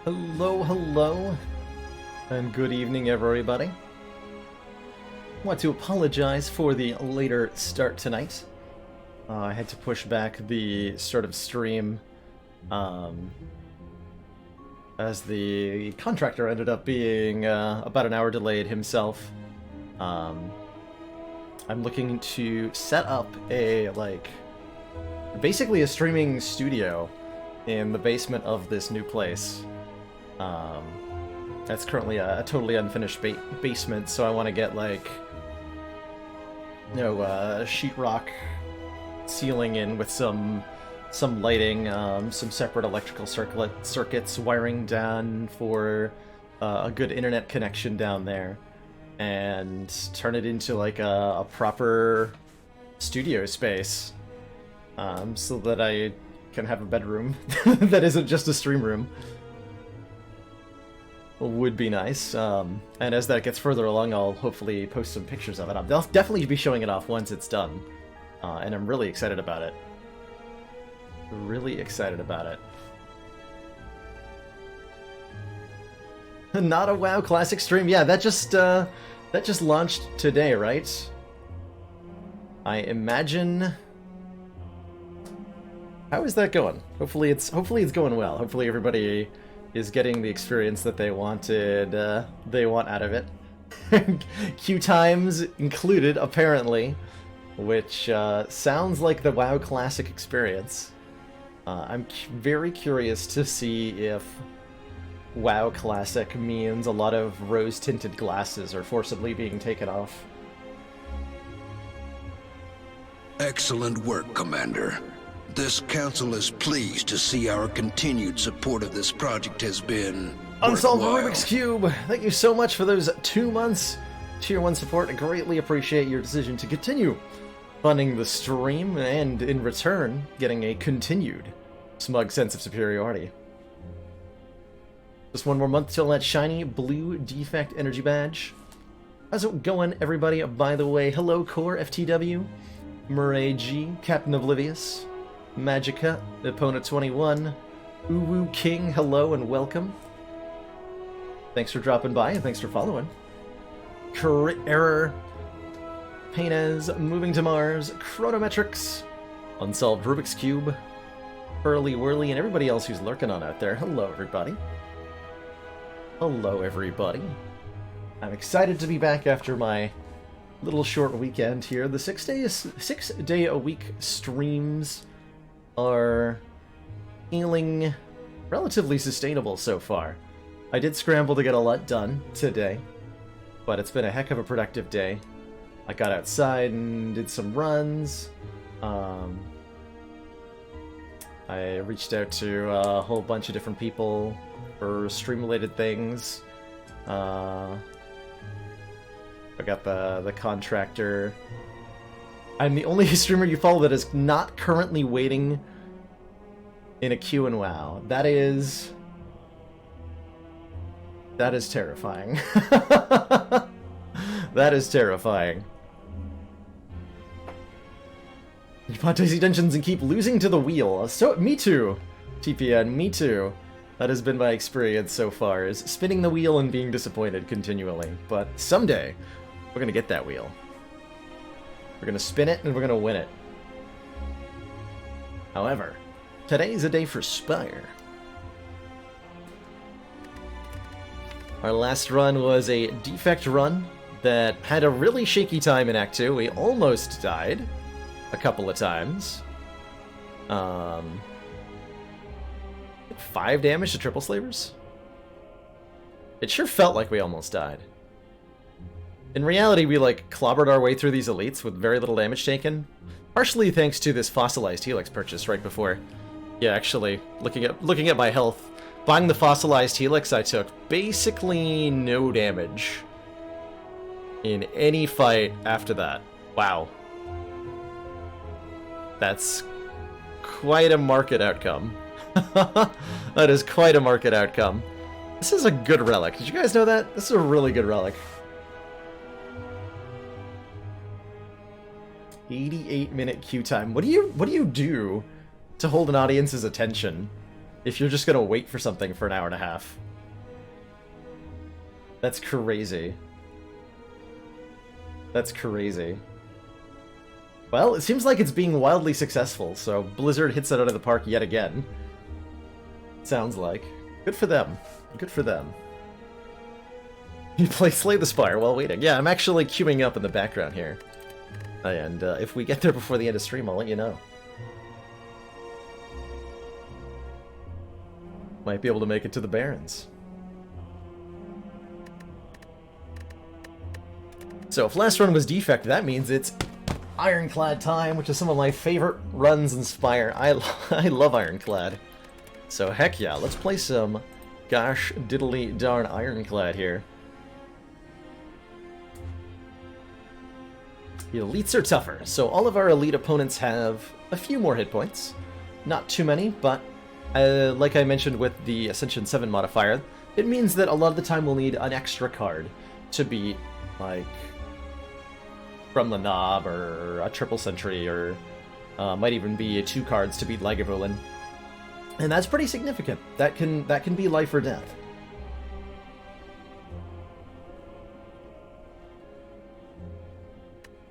Hello, hello, and good evening, everybody. Want to apologize for the later start tonight. I had to push back the start of stream, as the contractor ended up being about an hour delayed himself. I'm looking to set up basically a streaming studio in the basement of this new place. That's currently a totally unfinished basement, so I want to get sheetrock ceiling in with some lighting, some separate electrical circuits, wiring down for a good internet connection down there, and turn it into like a proper studio space, so that I can have a bedroom that isn't just a stream room. Would be nice. And as that gets further along, I'll hopefully post some pictures of it. I'll definitely be showing it off once it's done. And I'm really excited about it. Really excited about it. Not a WoW Classic stream. Yeah, that just launched today, right? I imagine. How is that going? Hopefully it's going well. Hopefully everybody is getting the experience that they want out of it. Queue times included, apparently, which sounds like the WoW Classic experience. I'm very curious to see if WoW Classic means a lot of rose-tinted glasses are forcibly being taken off. Excellent work, Commander. This council is pleased to see our continued support of this project has been Unsolved worthwhile. Rubik's Cube, thank you so much for those 2 months Tier 1 support. I greatly appreciate your decision to continue funding the stream, and in return, getting a continued smug sense of superiority. Just 1 more month till that shiny blue defect energy badge. How's it going, everybody? By the way, hello, Core FTW, Murray G, Captain Oblivious, Magica, Opponent 21, Uwu King, hello and welcome. Thanks for dropping by and thanks for following. Error, Painez, Moving to Mars, Chronometrics, Unsolved Rubik's Cube, Hurly Whirly, and everybody else who's lurking on out there. Hello, everybody. Hello, everybody. I'm excited to be back after my little short weekend here. The 6 day a week streams are feeling relatively sustainable so far. I did scramble to get a lot done today, but it's been a heck of a productive day. I got outside and did some runs. I reached out to a whole bunch of different people for stream-related things. I got the contractor. I'm the only streamer you follow that is not currently waiting in a queue in WoW. That is terrifying. That is terrifying. You want Daisy Dungeons and keep losing to the wheel. So, me too, TPN, me too. That has been my experience so far, is spinning the wheel and being disappointed continually. But someday, we're gonna get that wheel. We're gonna spin it and we're gonna win it. However, today is a day for Spire. Our last run was a defect run that had a really shaky time in Act 2. We almost died a couple of times. 5 damage to triple slavers? It sure felt like we almost died. In reality, we clobbered our way through these elites with very little damage taken. Partially thanks to this fossilized helix purchase right before. Yeah, actually, looking at my health, buying the fossilized helix, I took basically no damage in any fight after that. Wow. That's quite a market outcome. That is quite a market outcome. This is a good relic. Did you guys know that? This is a really good relic. 88-minute queue time. What do you do to hold an audience's attention if you're just gonna wait for something for an hour and a half. That's crazy. That's crazy. Well, it seems like it's being wildly successful, so Blizzard hits it out of the park yet again. Sounds like. Good for them. Good for them. You play Slay the Spire while waiting. Yeah, I'm actually queuing up in the background here. And if we get there before the end of stream, I'll let you know. Might be able to make it to the Barrens. So if last run was Defect, that means it's Ironclad time, which is some of my favorite runs in Spire. I love Ironclad. So heck yeah, let's play some gosh diddly darn Ironclad here. The elites are tougher, so all of our elite opponents have a few more hit points. Not too many, but like I mentioned with the Ascension 7 modifier, it means that a lot of the time we'll need an extra card to beat, like, From the Knob, or a Triple Sentry, or might even be 2 cards to beat Lagavulin. And that's pretty significant. That can be life or death.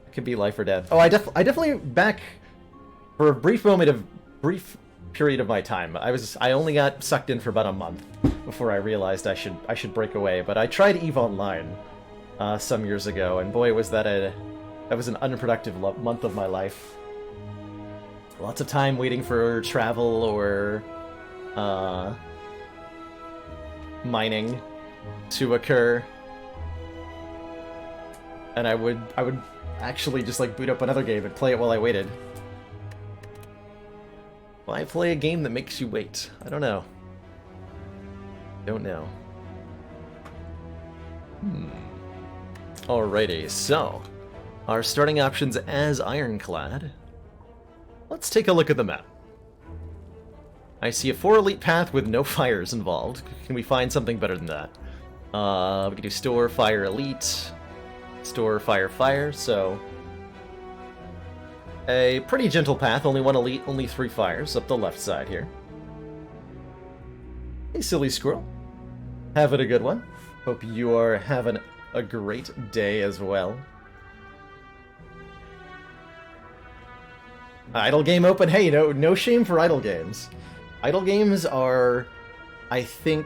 It can be life or death. Oh, I definitely, back for a brief period of my time, I only got sucked in for about a month before I realized I should break away. But I tried EVE Online some years ago, and boy, was that was an unproductive month of my life. Lots of time waiting for travel or mining to occur, and I would actually just like boot up another game and play it while I waited. Why play a game that makes you wait? I don't know. Don't know. Alrighty, so our starting options as Ironclad. Let's take a look at the map. I see a 4 elite path with no fires involved. Can we find something better than that? We can do store, fire, elite. Store, fire, fire, so... a pretty gentle path, only 1 elite, only 3 fires up the left side here. Hey, silly squirrel. Having a good one. Hope you are having a great day as well. Idle game open. Hey, no shame for idle games. Idle games are, I think,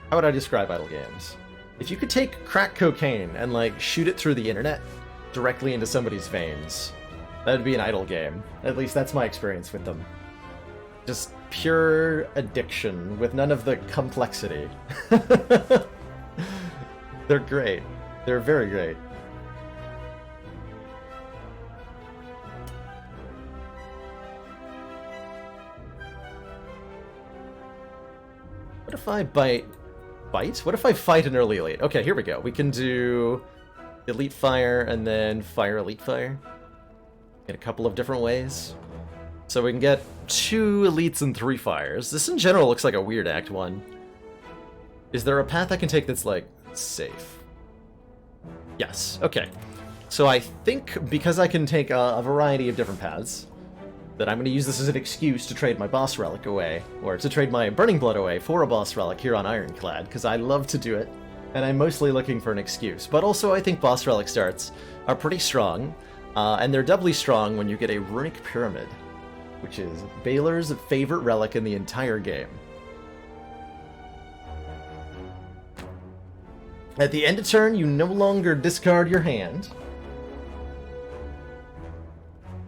how would I describe idle games? If you could take crack cocaine and, like, shoot it through the internet directly into somebody's veins, that would be an idle game. At least that's my experience with them. Just pure addiction with none of the complexity. They're great. They're very great. What if I bite? What if I fight an early elite? Okay, here we go. We can do elite fire and then fire elite fire in a couple of different ways. So we can get 2 elites and 3 fires. This in general looks like a weird Act 1. Is there a path I can take that's, like, safe? Yes, okay. So I think because I can take a variety of different paths, that I'm going to use this as an excuse to trade my boss relic away, or to trade my Burning Blood away for a boss relic here on Ironclad, because I love to do it, and I'm mostly looking for an excuse. But also I think boss relic starts are pretty strong, and they're doubly strong when you get a Runic Pyramid, which is Baylor's favorite relic in the entire game. At the end of turn, you no longer discard your hand.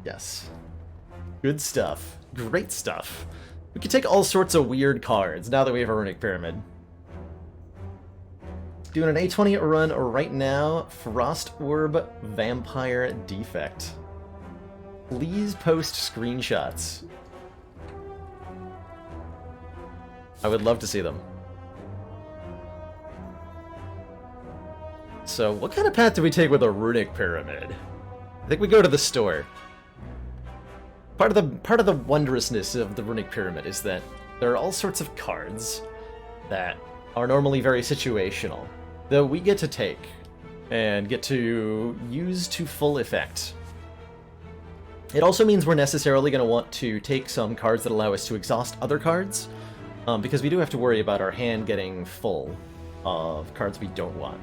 Yes. Good stuff. Great stuff. We can take all sorts of weird cards now that we have a Runic Pyramid. Doing an A20 run right now. Frost Orb Vampire Defect. Please post screenshots. I would love to see them. So, what kind of path do we take with a Runic Pyramid? I think we go to the store. Part of the wondrousness of the Runic Pyramid is that there are all sorts of cards that are normally very situational that we get to take and get to use to full effect. It also means we're necessarily going to want to take some cards that allow us to exhaust other cards, Because we do have to worry about our hand getting full of cards we don't want.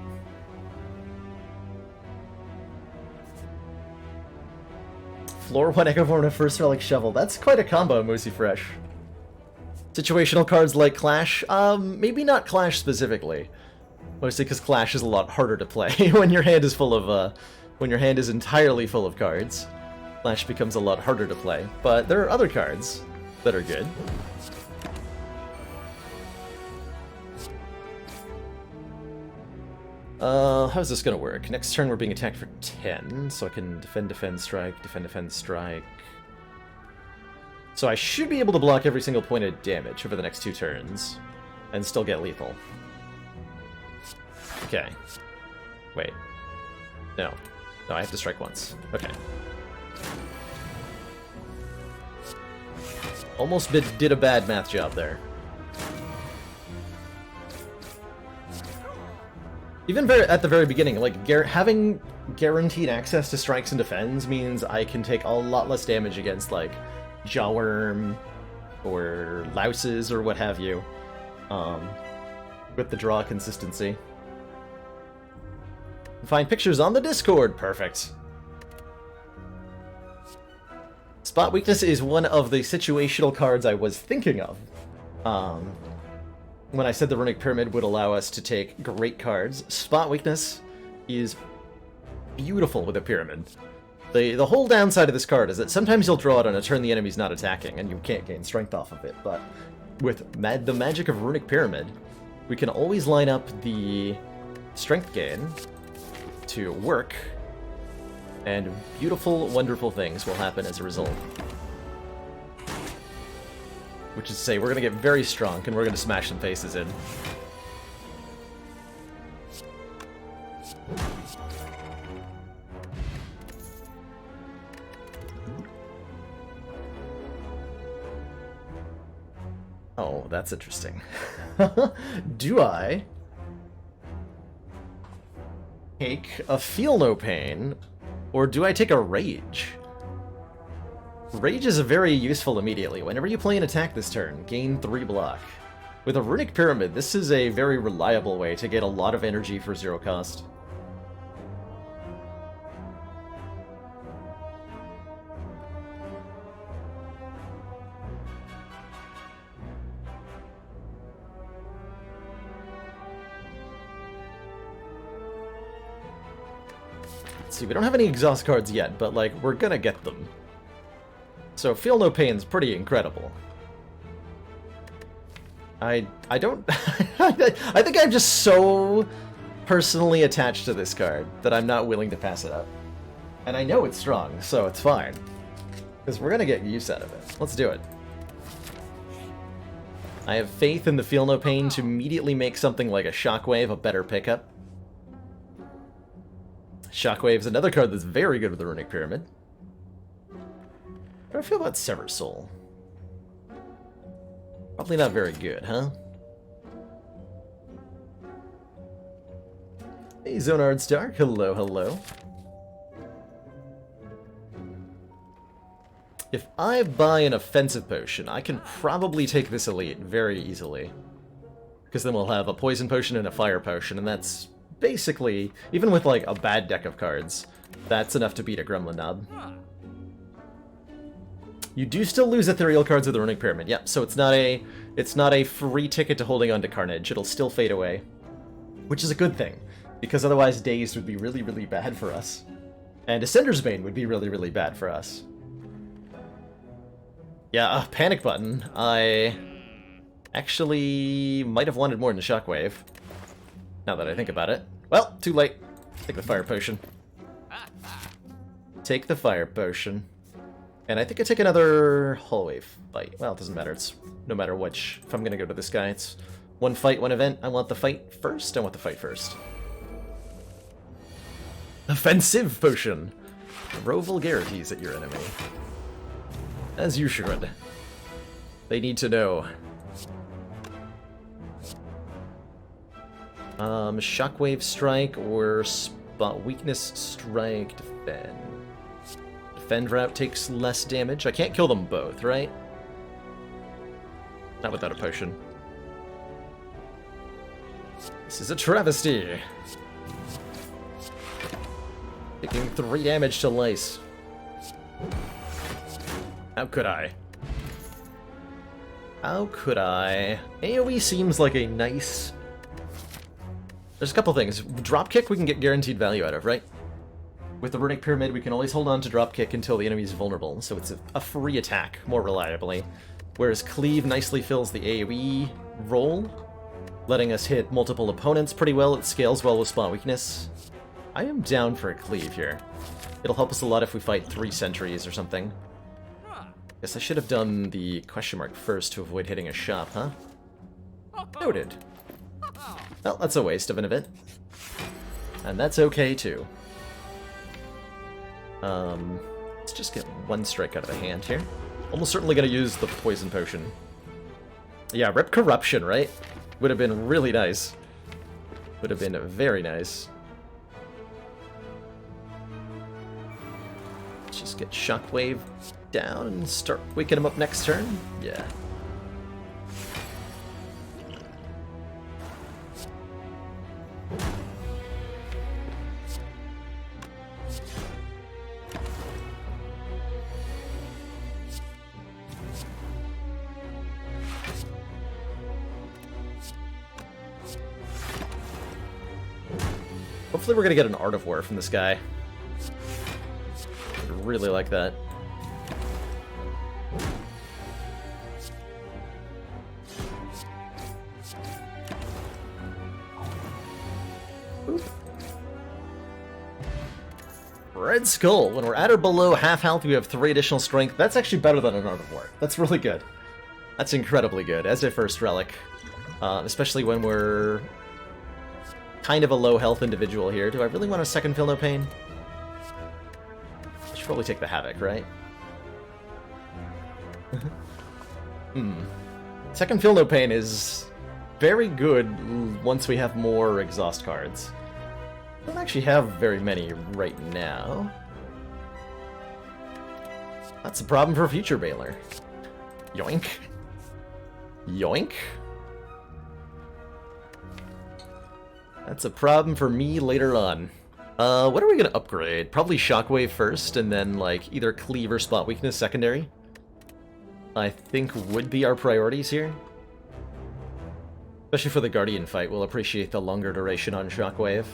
Floor 1 Echoform and a First Relic Shovel. That's quite a combo, Moosey Fresh. Situational cards like Clash? Maybe not Clash specifically. Mostly because Clash is a lot harder to play when your hand is full of, when your hand is entirely full of cards. Clash becomes a lot harder to play, but there are other cards that are good. How's this gonna work? Next turn we're being attacked for 10, so I can defend, defend, strike, defend, defend, strike. So I should be able to block every single point of damage over the next 2 turns, and still get lethal. Okay. Wait. No. No, I have to strike once. Okay. Almost did a bad math job there. Even at the very beginning, like, having guaranteed access to strikes and defends means I can take a lot less damage against, like, Jawworm or Louses or what have you, with the draw consistency. Find pictures on the Discord. Perfect. Spot Weakness is one of the situational cards I was thinking of. When I said the Runic Pyramid would allow us to take great cards, Spot Weakness is beautiful with a Pyramid. The whole downside of this card is that sometimes you'll draw it on a turn the enemy's not attacking, and you can't gain strength off of it, but with the magic of Runic Pyramid, we can always line up the strength gain to work, and beautiful, wonderful things will happen as a result. Which is to say, we're going to get very strong, and we're going to smash some faces in. Oh, that's interesting. Do I take a Feel No Pain, or do I take a Rage? Rage is a very useful immediately. Whenever you play an attack this turn, gain 3 block. With a Runic Pyramid, this is a very reliable way to get a lot of energy for 0 cost. Let's see, we don't have any exhaust cards yet, but, like, we're gonna get them. So Feel No Pain's pretty incredible. I don't... I think I'm just so personally attached to this card that I'm not willing to pass it up. And I know it's strong, so it's fine. Because we're gonna get use out of it. Let's do it. I have faith in the Feel No Pain to immediately make something like a Shockwave a better pickup. Shockwave's another card that's very good with the Runic Pyramid. How do I feel about Sever Soul? Probably not very good, huh? Hey, Zonard Stark. Hello, hello. If I buy an offensive potion, I can probably take this elite very easily. Because then we'll have a poison potion and a fire potion, and that's basically, even with like a bad deck of cards, that's enough to beat a Gremlin Knob. You do still lose ethereal cards with the Runic Pyramid. Yep, so it's not a free ticket to holding on to Carnage. It'll still fade away. Which is a good thing, because otherwise Dazed would be really, really bad for us. And Ascender's Bane would be really, really bad for us. Yeah, Panic Button. I actually might have wanted more than Shockwave. Now that I think about it. Well, too late. Take the Fire Potion. Take the Fire Potion. And I think I take another hallway fight. Well, it doesn't matter. It's no matter which. If I'm going to go to this guy, it's one fight, one event. I want the fight first. I want the fight first. Offensive Potion. Throw vulgarities at your enemy. As you should. They need to know. Shockwave Strike or Spot Weakness Strike Defend. Defend route takes less damage. I can't kill them both, right? Not without a potion. This is a travesty. Taking 3 damage to Lice. How could I? How could I? AoE seems like a nice... There's a couple things. Dropkick we can get guaranteed value out of, right? With the Runic Pyramid, we can always hold on to Dropkick until the enemy is vulnerable, so it's a free attack, more reliably. Whereas Cleave nicely fills the AoE role, letting us hit multiple opponents pretty well. It scales well with spot weakness. I am down for a Cleave here. It'll help us a lot if we fight 3 sentries or something. Guess I should have done the question mark first to avoid hitting a shop, huh? Noted. Well, that's a waste of an event. And that's okay, too. Let's just get 1 strike out of the hand here. Almost certainly gonna use the poison potion. Yeah, rip corruption, right? Would have been really nice. Would have been very nice. Let's just get Shockwave down and start waking him up next turn. Yeah. Hopefully we're gonna get an Art of War from this guy. I'd really like that. Oop. Red Skull. When we're at or below half health, we have 3 additional strength. That's actually better than an Art of War. That's really good. That's incredibly good as a first relic. Especially when we're kind of a low health individual here. Do I really want a second Feel No Pain? I should probably take the Havoc, right? Second Feel No Pain is very good once we have more exhaust cards. I don't actually have very many right now. That's a problem for future Baylor. Yoink. Yoink. That's a problem for me later on. What are we gonna upgrade? Probably Shockwave first, and then, like, either Cleave or Spot Weakness secondary. I think would be our priorities here. Especially for the Guardian fight, we'll appreciate the longer duration on Shockwave.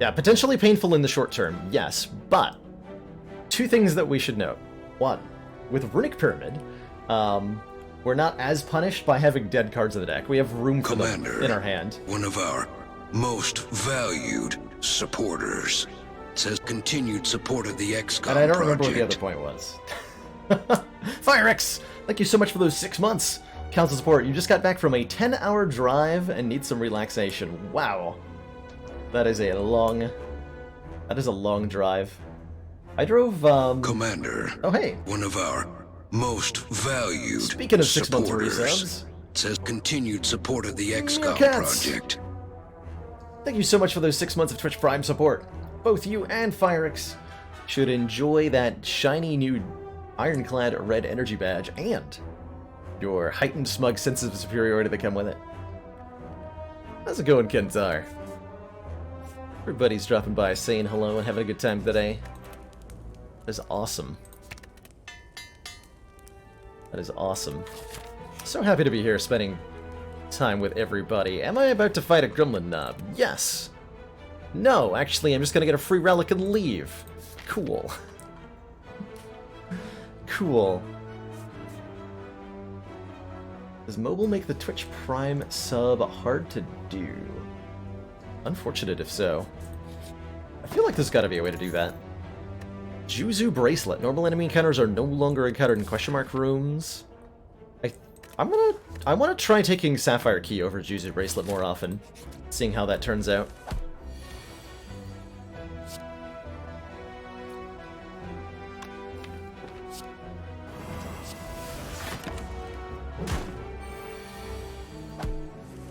Yeah, potentially painful in the short term, yes, but 2 things that we should note. 1, with Runic Pyramid, we're not as punished by having dead cards in the deck. We have room for them in our hand. One of our most valued supporters says continued support of the XCOM And I don't remember what the other point was. FireX! Thank you so much for those 6 months. Council support, you just got back from a 10-hour drive and need some relaxation. Wow. That is a long drive. I drove, Commander. Oh, hey. One of our most valued Speaking of 6 months supporters resubs, says continued support of the XCOM Cats. project. Thank you so much for those 6 months of Twitch Prime support. Both you and FireX should enjoy that shiny new ironclad red energy badge and your heightened smug sense of superiority that come with it. How's it going, Kentar? Everybody's dropping by saying hello and having a good time today. That is awesome. That is awesome. So happy to be here spending time with everybody. Am I about to fight a gremlin knob? Yes. No, actually, I'm just gonna get a free relic and leave. Cool. Cool. Does mobile make the Twitch Prime sub hard to do? Unfortunate if so. I feel like there's gotta be a way to do that. Juzu Bracelet. Normal enemy encounters are no longer encountered in question mark rooms. I want to try taking Sapphire Key over Juzu Bracelet more often, seeing how that turns out.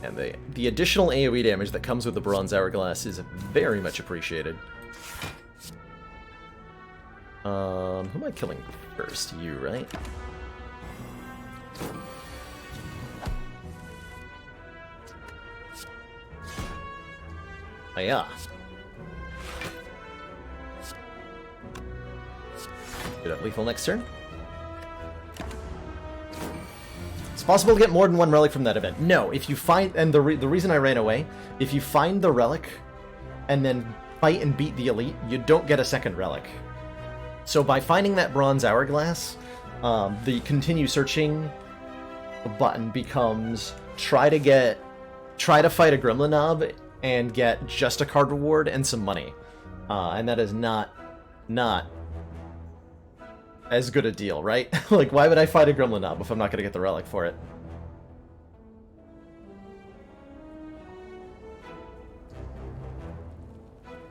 And the additional AoE damage that comes with the Bronze Hourglass is very much appreciated. Who am I killing first? You, right? Oh, yeah. Could have lethal next turn. It's possible to get more than one relic from that event. No, if you find... And the reason I ran away, if you find the relic and then fight and beat the elite, you don't get a second relic. So by finding that bronze hourglass, the continue searching button becomes try to fight a gremlin knob and get just a card reward and some money. And that is not as good a deal, right? Like, why would I fight a gremlin knob if I'm not going to get the relic for it?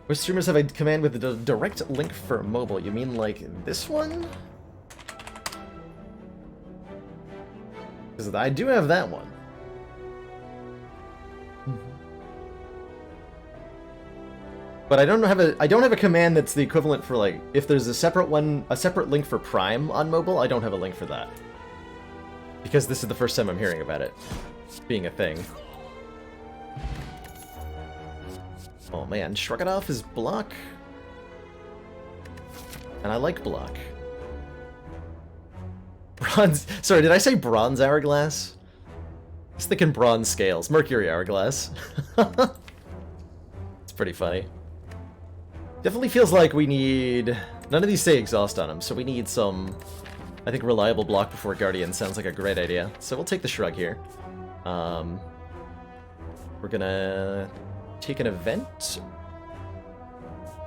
Which streamers have a command with a direct link for mobile? You mean like this one? Because I do have that one. But I don't have a command that's the equivalent for, like, if there's a separate link for Prime on mobile, I don't have a link for that. Because this is the first time I'm hearing about it being a thing. Oh man, Shrug It Off is block. And I like block. Bronze... Sorry, did I say bronze hourglass? I was thinking bronze scales. Mercury hourglass. It's pretty funny. Definitely feels like we need... None of these say exhaust on them, so we need some... I think reliable block before Guardian sounds like a great idea. So we'll take the Shrug here. We're gonna... take an event?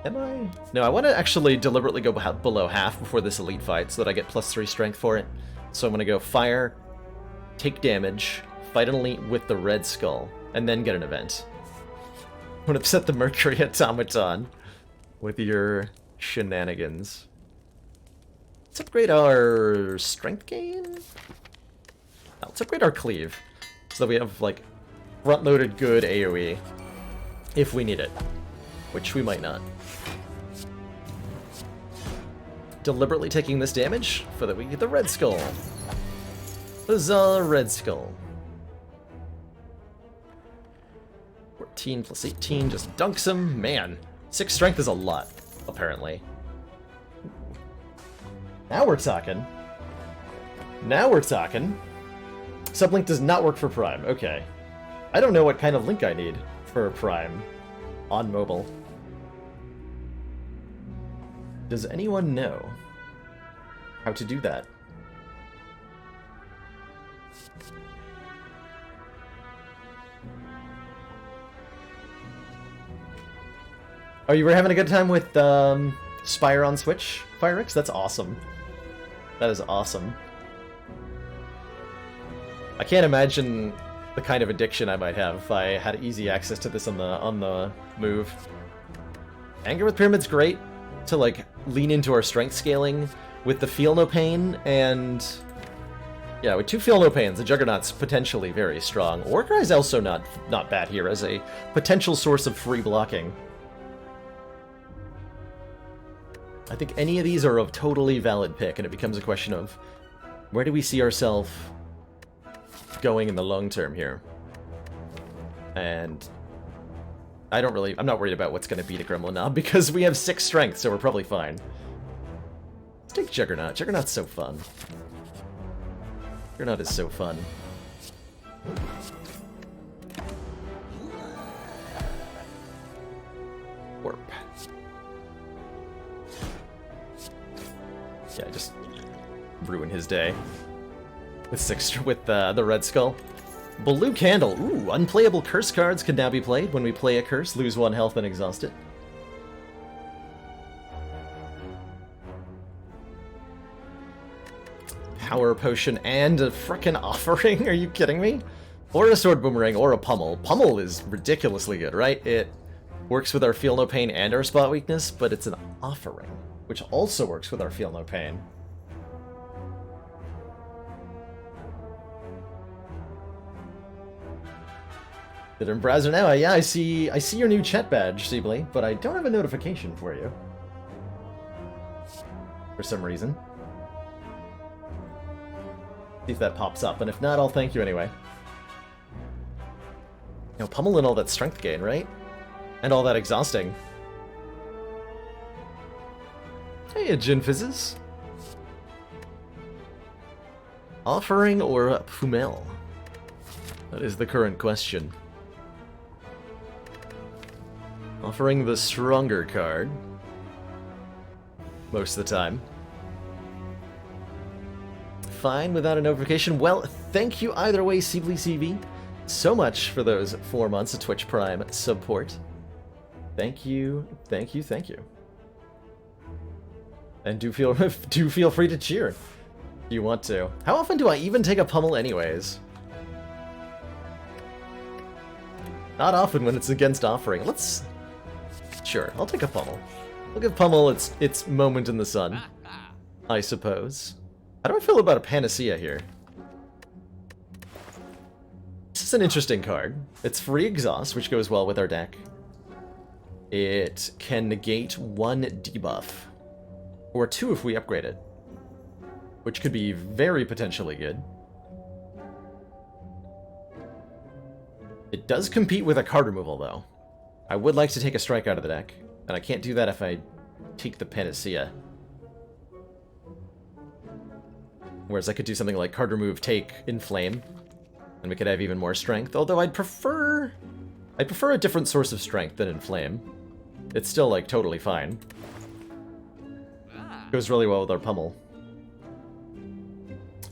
Am I? No, I want to actually deliberately go below half before this elite fight so that I get +3 strength for it. So I'm going to go fire, take damage, fight an elite with the red skull, and then get an event. I'm going to upset the Mercury Automaton with your shenanigans. Let's upgrade our strength gain? Let's upgrade our cleave so that we have, like, front-loaded good AoE. If we need it. Which we might not. Deliberately taking this damage so that we get the red skull. Huzzah, red skull. 14 plus 18 just dunks him. Man, 6 strength is a lot, apparently. Now we're talking. Now we're talking. Sublink does not work for Prime. Okay. I don't know what kind of link I need for Prime on mobile. Does anyone know how to do that? Oh, you were having a good time with Spire on Switch, Firex? That's awesome. That is awesome. I can't imagine the kind of addiction I might have if I had easy access to this on the move. Anger with Pyramid's great to, like, lean into our strength scaling with the Feel No Pain, and yeah, with 2 Feel No Pains, the Juggernaut's potentially very strong. Warcry is also not bad here as a potential source of free blocking. I think any of these are a totally valid pick, and it becomes a question of where do we see ourselves going in the long term here. And I'm not worried about what's going to beat a Gremlin Knob because we have 6 strength, so we're probably fine. Let's take Juggernaut. Juggernaut's so fun. Juggernaut is so fun. Warp. Yeah, just ruin his day. With the Red Skull. Blue Candle. Ooh, unplayable curse cards can now be played. When we play a curse, lose 1 health and exhaust it. Power Potion and a frickin' Offering? Are you kidding me? Or a Sword Boomerang or a Pummel. Pummel is ridiculously good, right? It works with our Feel No Pain and our Spot Weakness, but it's an Offering, which also works with our Feel No Pain. They're in browser now. Yeah, I see your new chat badge, Seebly, but I don't have a notification for you. For some reason. See if that pops up, and if not, I'll thank you anyway. You know, Pummel and all that strength gain, right? And all that exhausting. Hey, Gin Fizzes. Offering or Pumel? That is the current question. Offering the stronger card. Most of the time. Fine without a notification. Well, thank you either way, Seebly CV, so much for those 4 months of Twitch Prime support. Thank you, thank you, thank you. And do feel free to cheer if you want to. How often do I even take a pummel anyways? Not often when it's against offering. Let's... Sure, I'll take a pummel. We'll give pummel its moment in the sun, I suppose. How do I feel about a Panacea here? This is an interesting card. It's free exhaust, which goes well with our deck. It can negate 1 debuff. Or 2 if we upgrade it. Which could be very potentially good. It does compete with a card removal, though. I would like to take a strike out of the deck, and I can't do that if I take the Panacea. Whereas I could do something like card remove, take, inflame, and we could have even more strength. Although I'd prefer a different source of strength than inflame. It's still, like, totally fine. Goes really well with our pummel.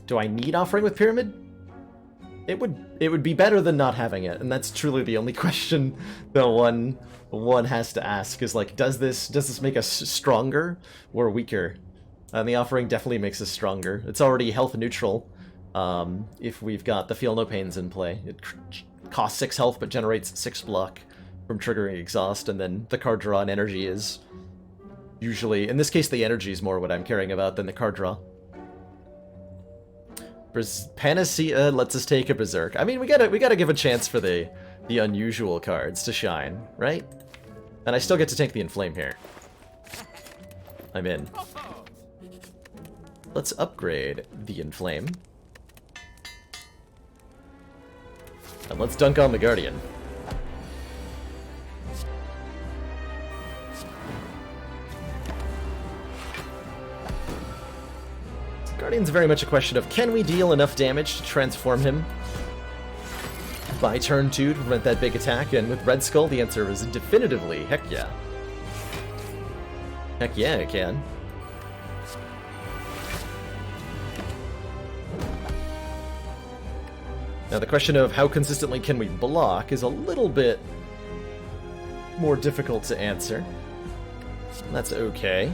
Do I need offering with pyramid? It would be better than not having it, and that's truly the only question that one has to ask is like, does this make us stronger or weaker? And the offering definitely makes us stronger. It's already health neutral if we've got the Feel No Pains in play. It costs 6 health but generates 6 block from triggering exhaust, and then the card draw and energy is usually, in this case, the energy is more what I'm caring about than the card draw. Panacea lets us take a Berserk. I mean, we gotta give a chance for the unusual cards to shine, right? And I still get to take the Inflame here. I'm in. Let's upgrade the Inflame. And let's dunk on the Guardian. Guardian's very much a question of, can we deal enough damage to transform him by turn 2 to prevent that big attack? And with Red Skull, the answer is definitively, heck yeah. Heck yeah, it can. Now the question of how consistently can we block is a little bit more difficult to answer. That's okay.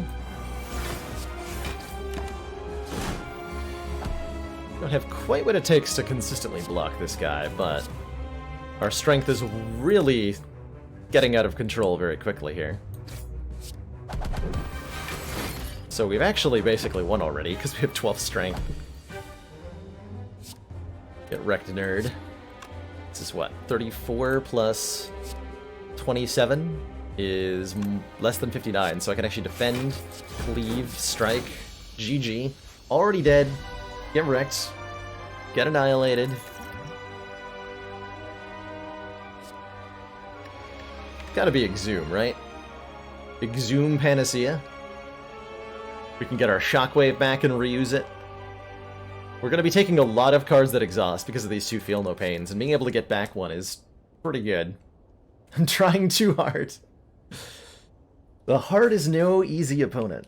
Don't have quite what it takes to consistently block this guy, but our strength is really getting out of control very quickly here. So we've actually basically won already, because we have 12 strength. Get wrecked, nerd. This is what? 34 plus 27 is less than 59, so I can actually defend, cleave, strike, GG. Already dead. Get wrecked. Get annihilated. Gotta be Exhume, right? Exhume Panacea. We can get our Shockwave back and reuse it. We're gonna be taking a lot of cards that exhaust because of these 2 Feel No Pains, and being able to get back one is pretty good. I'm trying too hard. The heart is no easy opponent.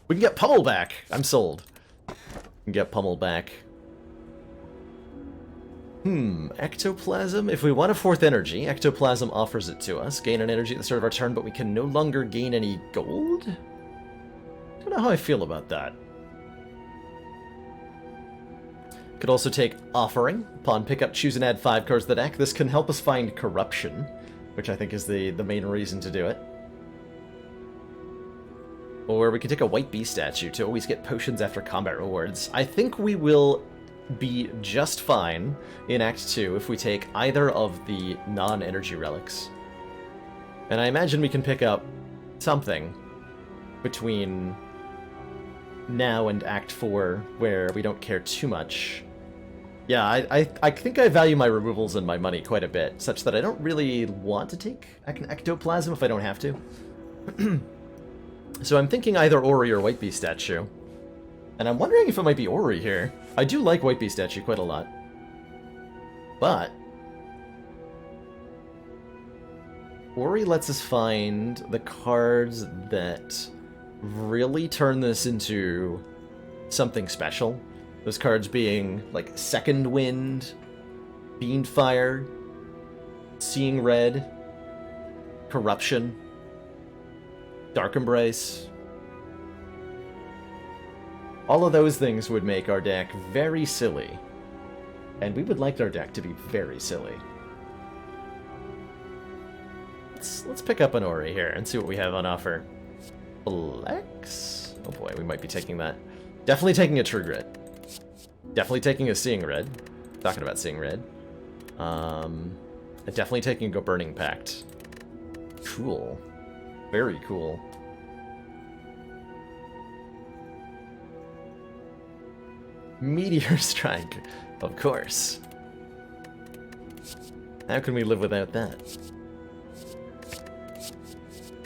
We can get Pummel back. I'm sold. Get Pummel back. Ectoplasm. If we want a 4th energy, Ectoplasm offers it to us. Gain an energy at the start of our turn, but we can no longer gain any gold? Don't know how I feel about that. Could also take Offering. Upon pickup, choose and add 5 cards to the deck. This can help us find Corruption, which I think is the main reason to do it. Or we could take a White Bee statue to always get potions after combat rewards. I think we will be just fine in Act 2 if we take either of the non-energy relics. And I imagine we can pick up something between now and Act 4 where we don't care too much Yeah, I think I value my removals and my money quite a bit, such that I don't really want to take an ectoplasm if I don't have to. So I'm thinking either Ori or White Beast statue. And I'm wondering if it might be Ori here. I do like White Beast statue quite a lot. But Ori lets us find the cards that really turn this into something special. Those cards being like Second Wind, Fiend Fire, Seeing Red, Corruption, Dark Embrace. All of those things would make our deck very silly. And we would like our deck to be very silly. Let's pick up an Ori here and see what we have on offer. Flex? Oh boy, we might be taking that. Definitely taking a True Grit. Definitely taking a Seeing Red. Talking about Seeing Red. Definitely taking a Go Burning Pact. Cool. Very cool. Meteor Strike. Of course. How can we live without that?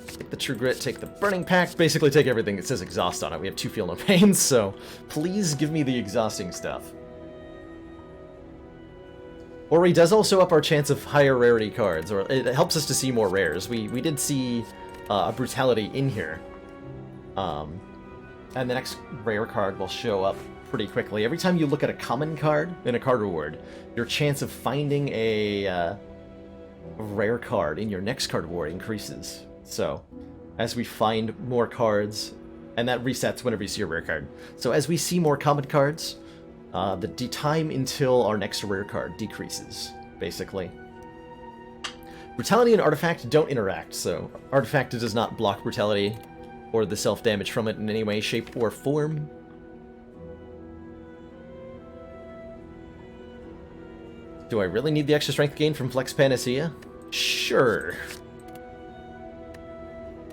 Take the True Grit, take the Burning Pact, basically take everything that says exhaust on it. We have 2 Feel No Pain, so please give me the exhausting stuff. Ori does also up our chance of higher rarity cards, or it helps us to see more rares. We did see a Brutality in here. And the next rare card will show up pretty quickly. Every time you look at a common card in a card reward, your chance of finding a rare card in your next card reward increases. So, as we find more cards, and that resets whenever you see a rare card. So as we see more common cards, the time until our next rare card decreases, basically. Brutality and Artifact don't interact, so Artifact does not block Brutality or the self-damage from it in any way, shape, or form. Do I really need the extra strength gain from Flex Panacea? Sure.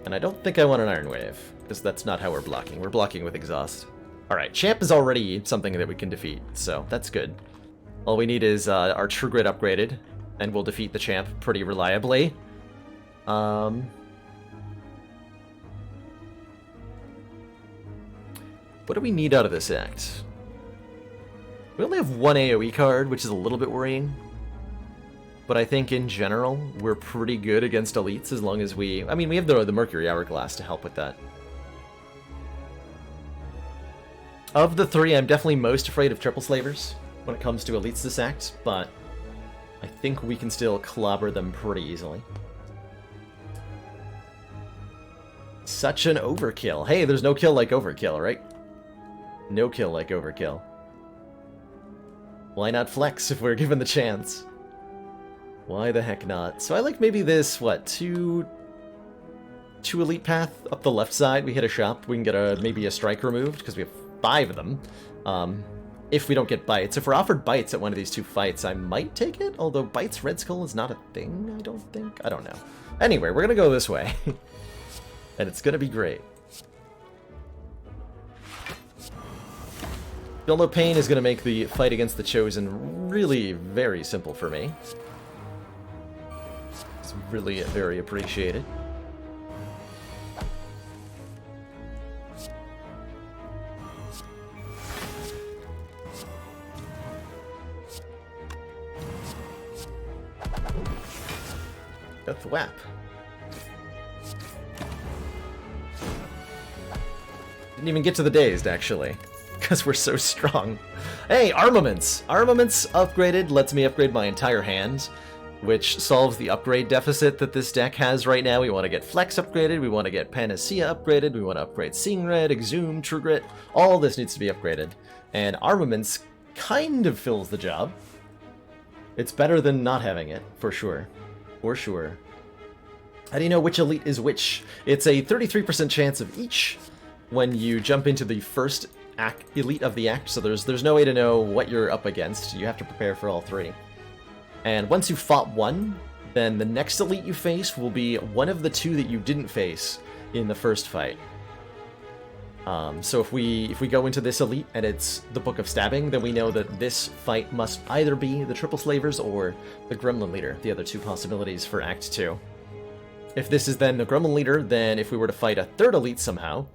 And I don't think I want an Iron Wave, because that's not how we're blocking. We're blocking with Exhaust. Alright, Champ is already something that we can defeat, so that's good. All we need is our True Grit upgraded, and we'll defeat the Champ pretty reliably. What do we need out of this act? We only have 1 AoE card, which is a little bit worrying. But I think in general, we're pretty good against elites as long as we... I mean, we have the Mercury Hourglass to help with that. Of the 3, I'm definitely most afraid of Triple Slavers when it comes to elites this act, but I think we can still clobber them pretty easily. Such an overkill. Hey, there's no kill like overkill, right? No kill like overkill. Why not flex if we're given the chance? Why the heck not? So I like maybe this, what, two elite path up the left side. We hit a shop, we can get maybe a strike removed, because we have 5 of them. If we don't get bites. If we're offered bites at one of these 2 fights, I might take it, although bites Red Skull is not a thing, I don't think. I don't know. Anyway, we're gonna go this way. And it's gonna be great. Feel No Pain is gonna make the fight against the Chosen really very simple for me. It's really very appreciated. Got the WAP. Didn't even get to the dazed, actually, because we're so strong. Hey, Armaments! Armaments upgraded lets me upgrade my entire hand, which solves the upgrade deficit that this deck has right now. We want to get Flex upgraded, we want to get Panacea upgraded, we want to upgrade Seeing Red, Exhume, True Grit. All this needs to be upgraded. And Armaments kind of fills the job. It's better than not having it, for sure. For sure. How do you know which elite is which? It's a 33% chance of each when you jump into the first elite of the act, so there's no way to know what you're up against. You have to prepare for all 3. And once you've fought one, then the next elite you face will be one of the 2 that you didn't face in the first fight. So if we go into this elite and it's the Book of Stabbing, then we know that this fight must either be the Triple Slavers or the Gremlin Leader, the other two possibilities for Act 2. If this is then the Gremlin Leader, then if we were to fight a third elite somehow,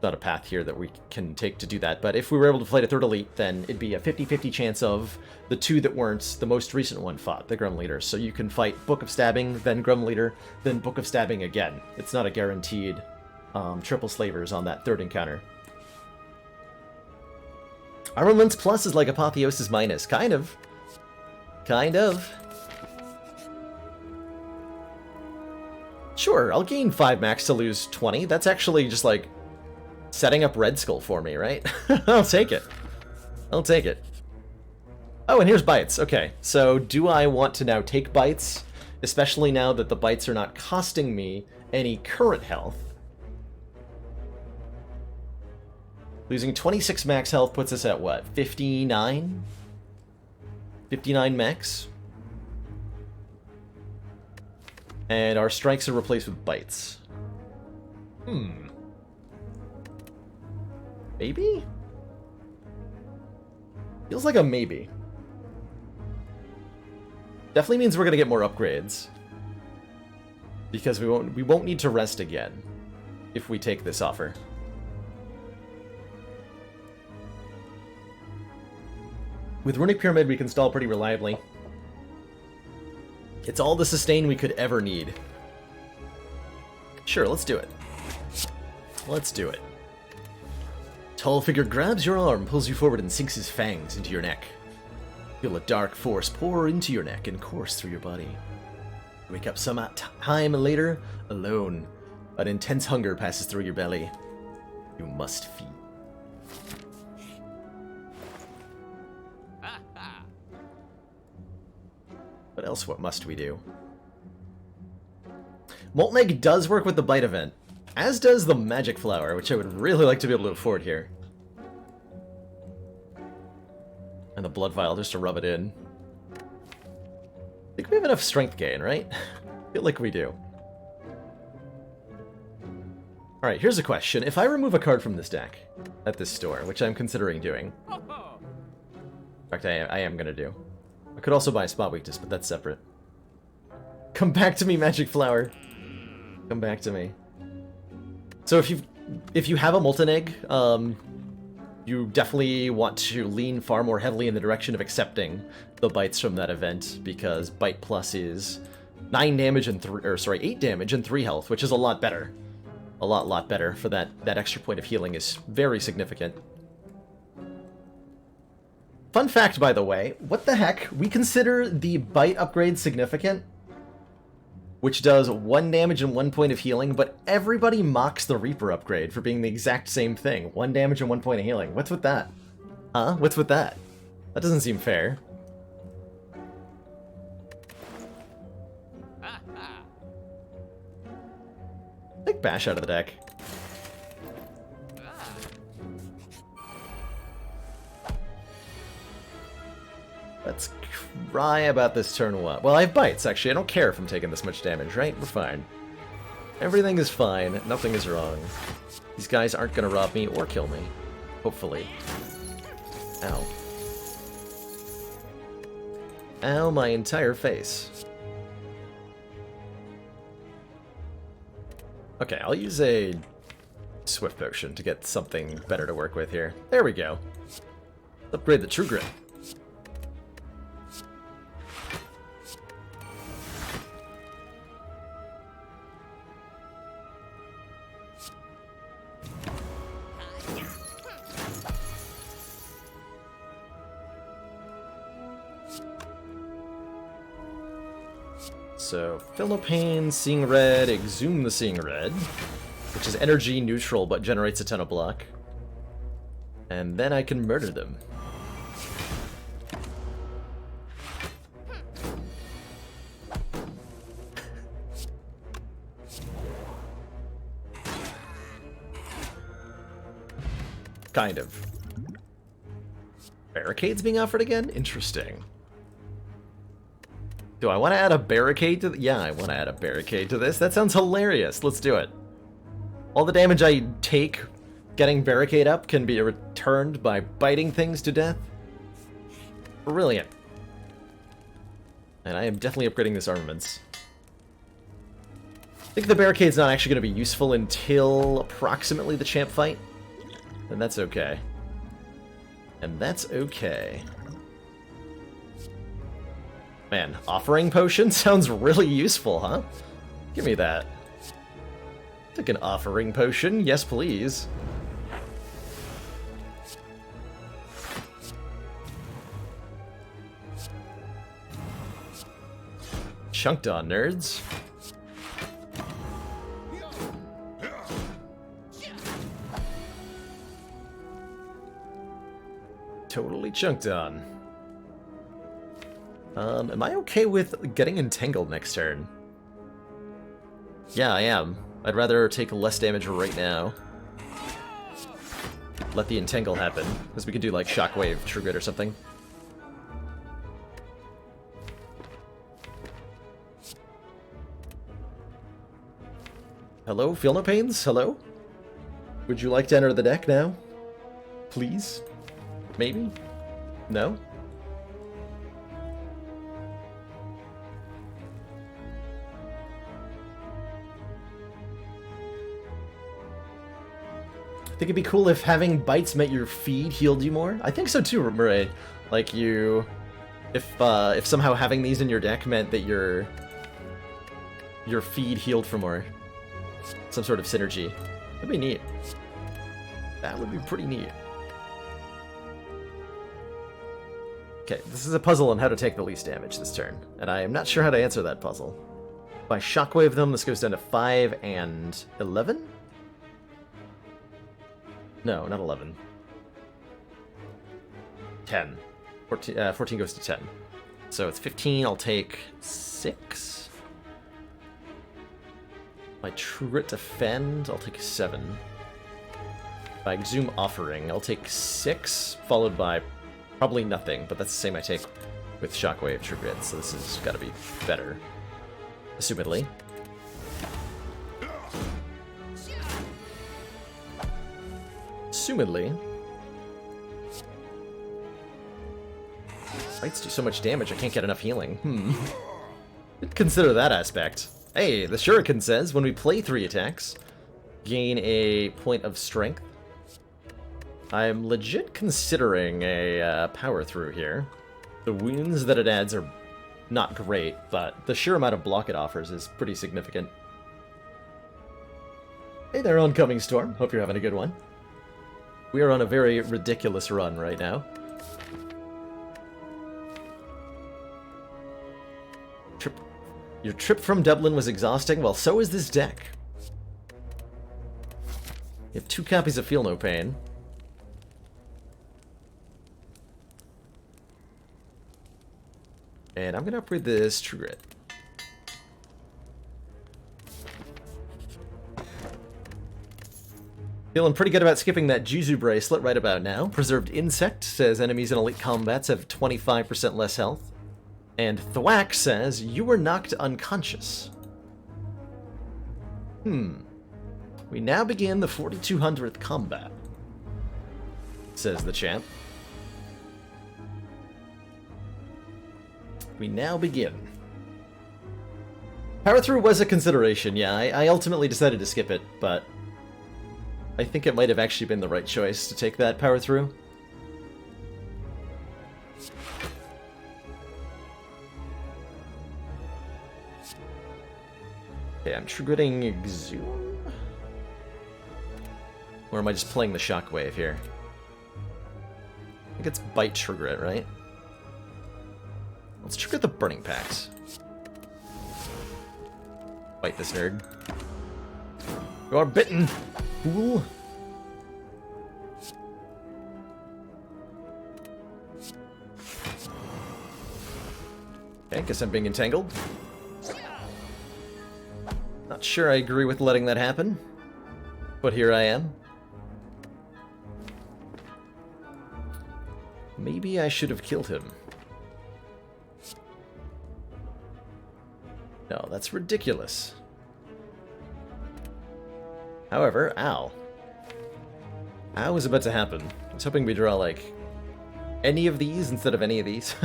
not a path here that we can take to do that, but if we were able to fight a third elite, then it'd be a 50-50 chance of the two that weren't the most recent one fought, the Gremlin Leader. So you can fight Book of Stabbing, then Gremlin Leader, then Book of Stabbing again. It's not a guaranteed Triple Slavers on that third encounter. Armaments Plus is like Apotheosis Minus. Kind of. Kind of. Sure, I'll gain 5 max to lose 20. That's actually just like setting up Red Skull for me, right? I'll take it. I'll take it. Oh, and here's bites. Okay, so do I want to now take bites? Especially now that the bites are not costing me any current health. Losing 26 max health puts us at what? 59? 59 max? And our strikes are replaced with bites. Maybe? Feels like a maybe. Definitely means we're gonna get more upgrades. Because we won't need to rest again if we take this offer. With Runic Pyramid, we can stall pretty reliably. It's all the sustain we could ever need. Sure, let's do it. Let's do it. Tall figure grabs your arm, pulls you forward, and sinks his fangs into your neck. Feel a dark force pour into your neck and course through your body. Wake up some time later, alone. An intense hunger passes through your belly. You must feed. What else? What must we do? Molten Egg does work with the Bite event, as does the Magic Flower, which I would really like to be able to afford here. And the Blood Vial just to rub it in. I think we have enough strength gain, right? I feel like we do. Alright, here's a question. If I remove a card from this deck at this store, which I'm considering doing. In fact, I am going to do. I could also buy a Spot Weakness, but that's separate. Come back to me, Magic Flower. Come back to me. So if you have a Molten Egg, you definitely want to lean far more heavily in the direction of accepting the bites from that event, because Bite Plus is 9 damage and 8 damage and 3 health, which is a lot better. A lot better for that extra point of healing is very significant. Fun fact, by the way, what the heck? We consider the Bite upgrade significant, which does 1 damage and 1 point of healing, but everybody mocks the Reaper upgrade for being the exact same thing. 1 damage and 1 point of healing. What's with that? Huh? What's with that? That doesn't seem fair. Take Bash out of the deck. Let's cry about this turn 1. Well, I have bites, actually. I don't care if I'm taking this much damage, right? We're fine. Everything is fine. Nothing is wrong. These guys aren't going to rob me or kill me. Hopefully. Ow. Ow, my entire face. Okay, I'll use a Swift Potion to get something better to work with here. There we go. Let's upgrade the True Grit. So, Feel No Pain, Seeing Red, Exhume the Seeing Red, which is energy neutral but generates a ton of block. And then I can murder them. Kind of. Barricades being offered again? Interesting. Do I want to add a barricade to yeah, I want to add a barricade to this. That sounds hilarious. Let's do it. All the damage I take getting barricade up can be returned by biting things to death. Brilliant. And I am definitely upgrading this armaments. I think the barricade's not actually going to be useful until approximately the champ fight. And that's okay. And that's okay. Man, offering potion sounds really useful, huh? Give me that. Take an offering potion, yes please. Chunked on, nerds. Totally chunked on. Am I okay with getting entangled next turn? Yeah, I am. I'd rather take less damage right now. Let the entangle happen, because we could do like shockwave, true grit or something. Hello, feel no pains? Hello? Would you like to enter the deck now? Please? Maybe? No? I think it'd be cool if having bites meant your feed healed you more. I think so too, Murray. Like you... If somehow having these in your deck meant that your feed healed for more. Some sort of synergy. That'd be neat. That would be pretty neat. Okay, this is a puzzle on how to take the least damage this turn, and I am not sure how to answer that puzzle. If I shockwave them, this goes down to 5 and 11? No, not 11. 10. 14 goes to 10. So it's 15, I'll take 6. My True Defend, I'll take 7. If I Exhume Offering, I'll take 6, followed by probably nothing, but that's the same I take with Shockwave True Grit, so this has got to be better. Assumedly. Assumedly. Bites do so much damage, I can't get enough healing. Didn't consider that aspect. Hey, the Shuriken says, when we play 3 attacks, gain a point of strength. I'm legit considering a power through here. The wounds that it adds are not great, but the sheer amount of block it offers is pretty significant. Hey there, Oncoming Storm. Hope you're having a good one. We are on a very ridiculous run right now. Your trip from Dublin was exhausting? Well, so is this deck. You have 2 copies of Feel No Pain. And I'm going to upgrade this True Grit. Feeling pretty good about skipping that Juzu bracelet right about now. Preserved Insect says enemies in elite combats have 25% less health. And Thwack says, you were knocked unconscious. We now begin the 4200th combat, says the champ. We now begin. Power through was a consideration, yeah. I ultimately decided to skip it, but I think it might have actually been the right choice to take that power through. Okay, I'm True Gritting Exhume? Or am I just playing the Shockwave here? I think it's Bite True Grit, right? Let's trigger the Burning Pact. Bite this nerd. You are bitten, fool! Okay, guess I'm being entangled. Not sure I agree with letting that happen, but here I am. Maybe I should have killed him. No, that's ridiculous. However, ow. How was about to happen? I was hoping we draw, like, any of these instead of any of these.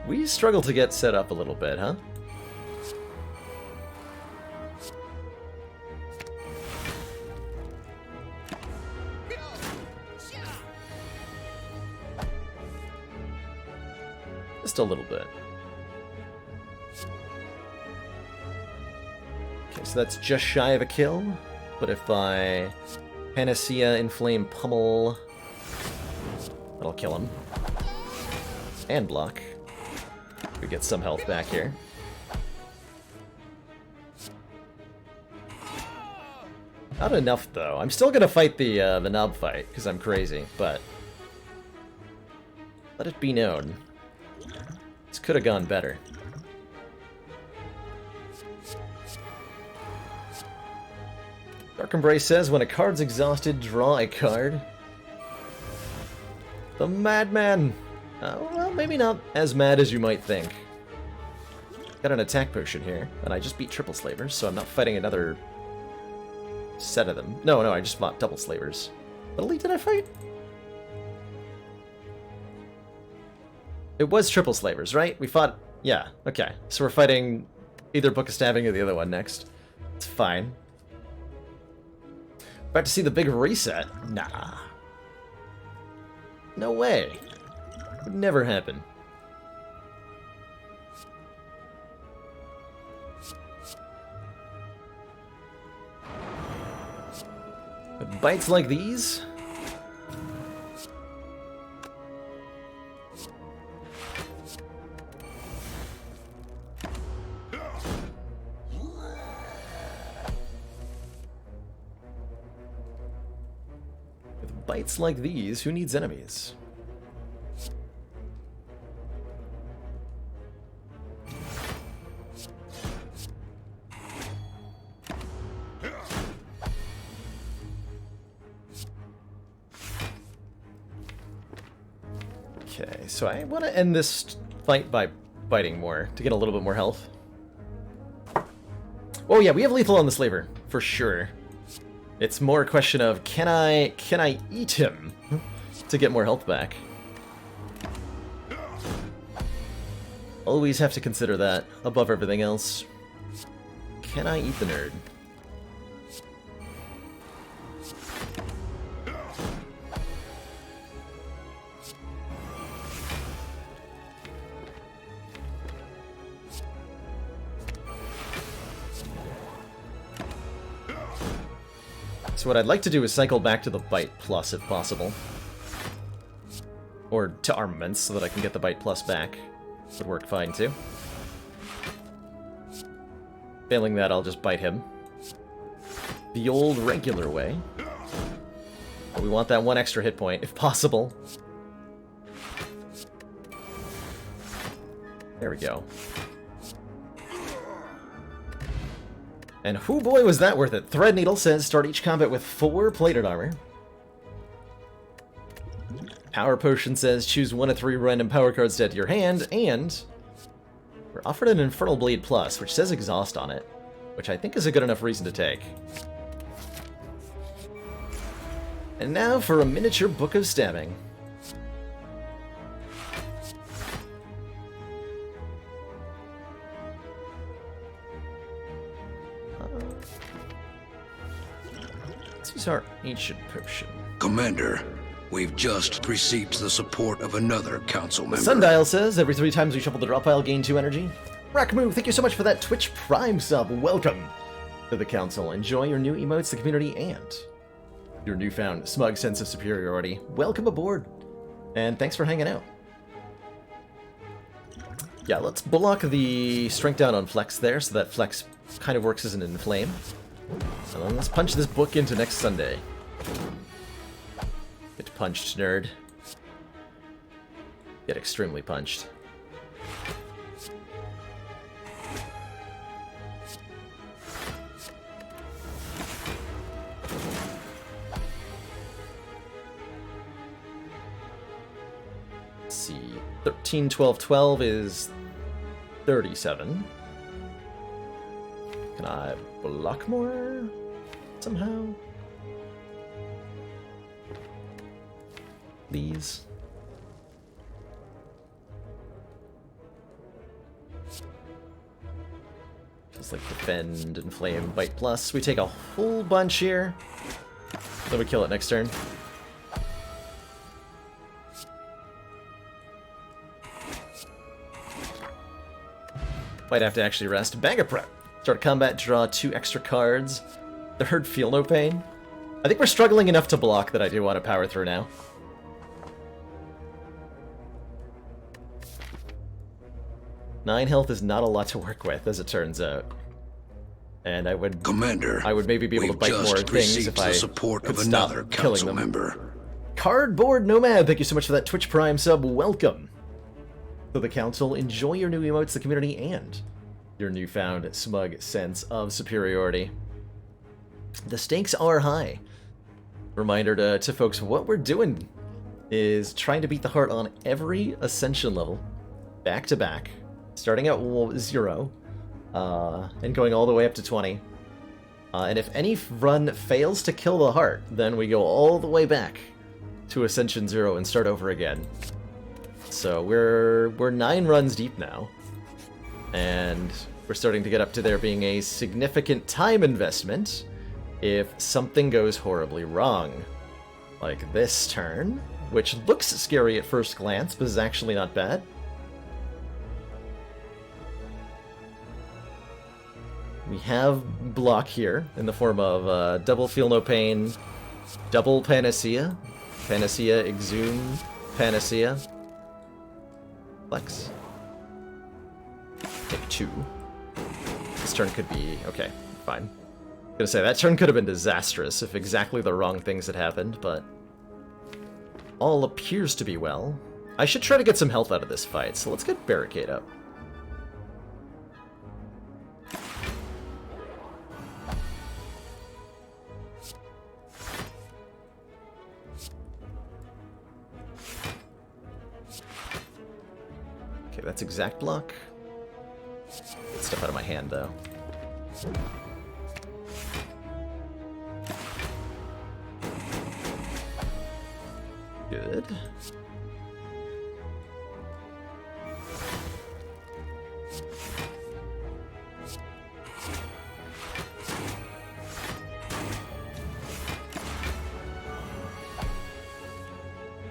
We struggle to get set up a little bit, huh? Just a little bit. Okay, so that's just shy of a kill. But if I Panacea, Inflame, Pummel, that'll kill him. And block. We get some health back here. Not enough, though. I'm still gonna fight the knob fight, because I'm crazy, but let it be known. This could have gone better. Dark Embrace says, when a card's exhausted, draw a card. The Madman! Well, maybe not as mad as you might think. Got an attack potion here, and I just beat triple slavers, so I'm not fighting another set of them. No, I just fought double slavers. What elite did I fight? It was triple slavers, right? We fought... Yeah, okay. So we're fighting either Book of Stabbing or the other one next. It's fine. About to see the big reset? Nah. No way. Would never happen. With bites like these? With bites like these, who needs enemies? Okay, so I want to end this fight by biting more to get a little bit more health. Oh yeah, we have lethal on the slaver for sure. It's more a question of can I eat him to get more health back? Always have to consider that above everything else. Can I eat the nerd? So what I'd like to do is cycle back to the Bite Plus if possible. Or to Armaments so that I can get the Bite Plus back. Would work fine too. Failing that, I'll just bite him. The old regular way. But we want that one extra hit point if possible. There we go. And whoo boy was that worth it. Threadneedle says start each combat with 4 plated armor. Power Potion says choose 1 of 3 random power cards to add to your hand, and we're offered an Infernal Blade Plus, which says exhaust on it, which I think is a good enough reason to take. And now for a miniature Book of Stabbing. Let's use our Ancient Potion. Commander, we've just received the support of another council member. Sundial says, every 3 times we shuffle the draw pile, gain 2 energy. Rackmoo, thank you so much for that Twitch Prime sub. Welcome to the council. Enjoy your new emotes, the community, and your newfound smug sense of superiority. Welcome aboard, and thanks for hanging out. Yeah, let's block the strength down on Flex there, so that Flex kind of works as an inflame. And then let's punch this book into next Sunday. Get punched, nerd. Get extremely punched. Let's see. 13, 12, 12 is 37. Can I block more somehow? Please. Just like defend, inflame, bite plus. We take a whole bunch here. Then we kill it next turn. Might have to actually rest. Bag of prep. Start combat, draw 2 extra cards. The herd feel no pain. I think we're struggling enough to block that I do want to power through now. Nine health is not a lot to work with, as it turns out. And I would, Commander, I would maybe be able to bite more things if I support could of stop another killing council them. member. Cardboard Nomad, thank you so much for that Twitch Prime sub. Welcome to the council. Enjoy your new emotes, the community, and your newfound smug sense of superiority. The stakes are high. Reminder to folks, what we're doing is trying to beat the heart on every ascension level, back to back, starting at 0, and going all the way up to 20. And if any run fails to kill the heart, then we go all the way back to Ascension 0 and start over again. So we're 9 runs deep now, and we're starting to get up to there being a significant time investment if something goes horribly wrong. Like this turn, which looks scary at first glance, but is actually not bad. We have block here in the form of double Feel No Pain, double Panacea, Panacea, Exhume, Panacea, Flex. Take 2. This turn could be... okay, fine. I'm gonna say, that turn could have been disastrous if exactly the wrong things had happened, but all appears to be well. I should try to get some health out of this fight, so let's get Barricade up. Okay, that's exact block. Get stuff out of my hand, though. Good.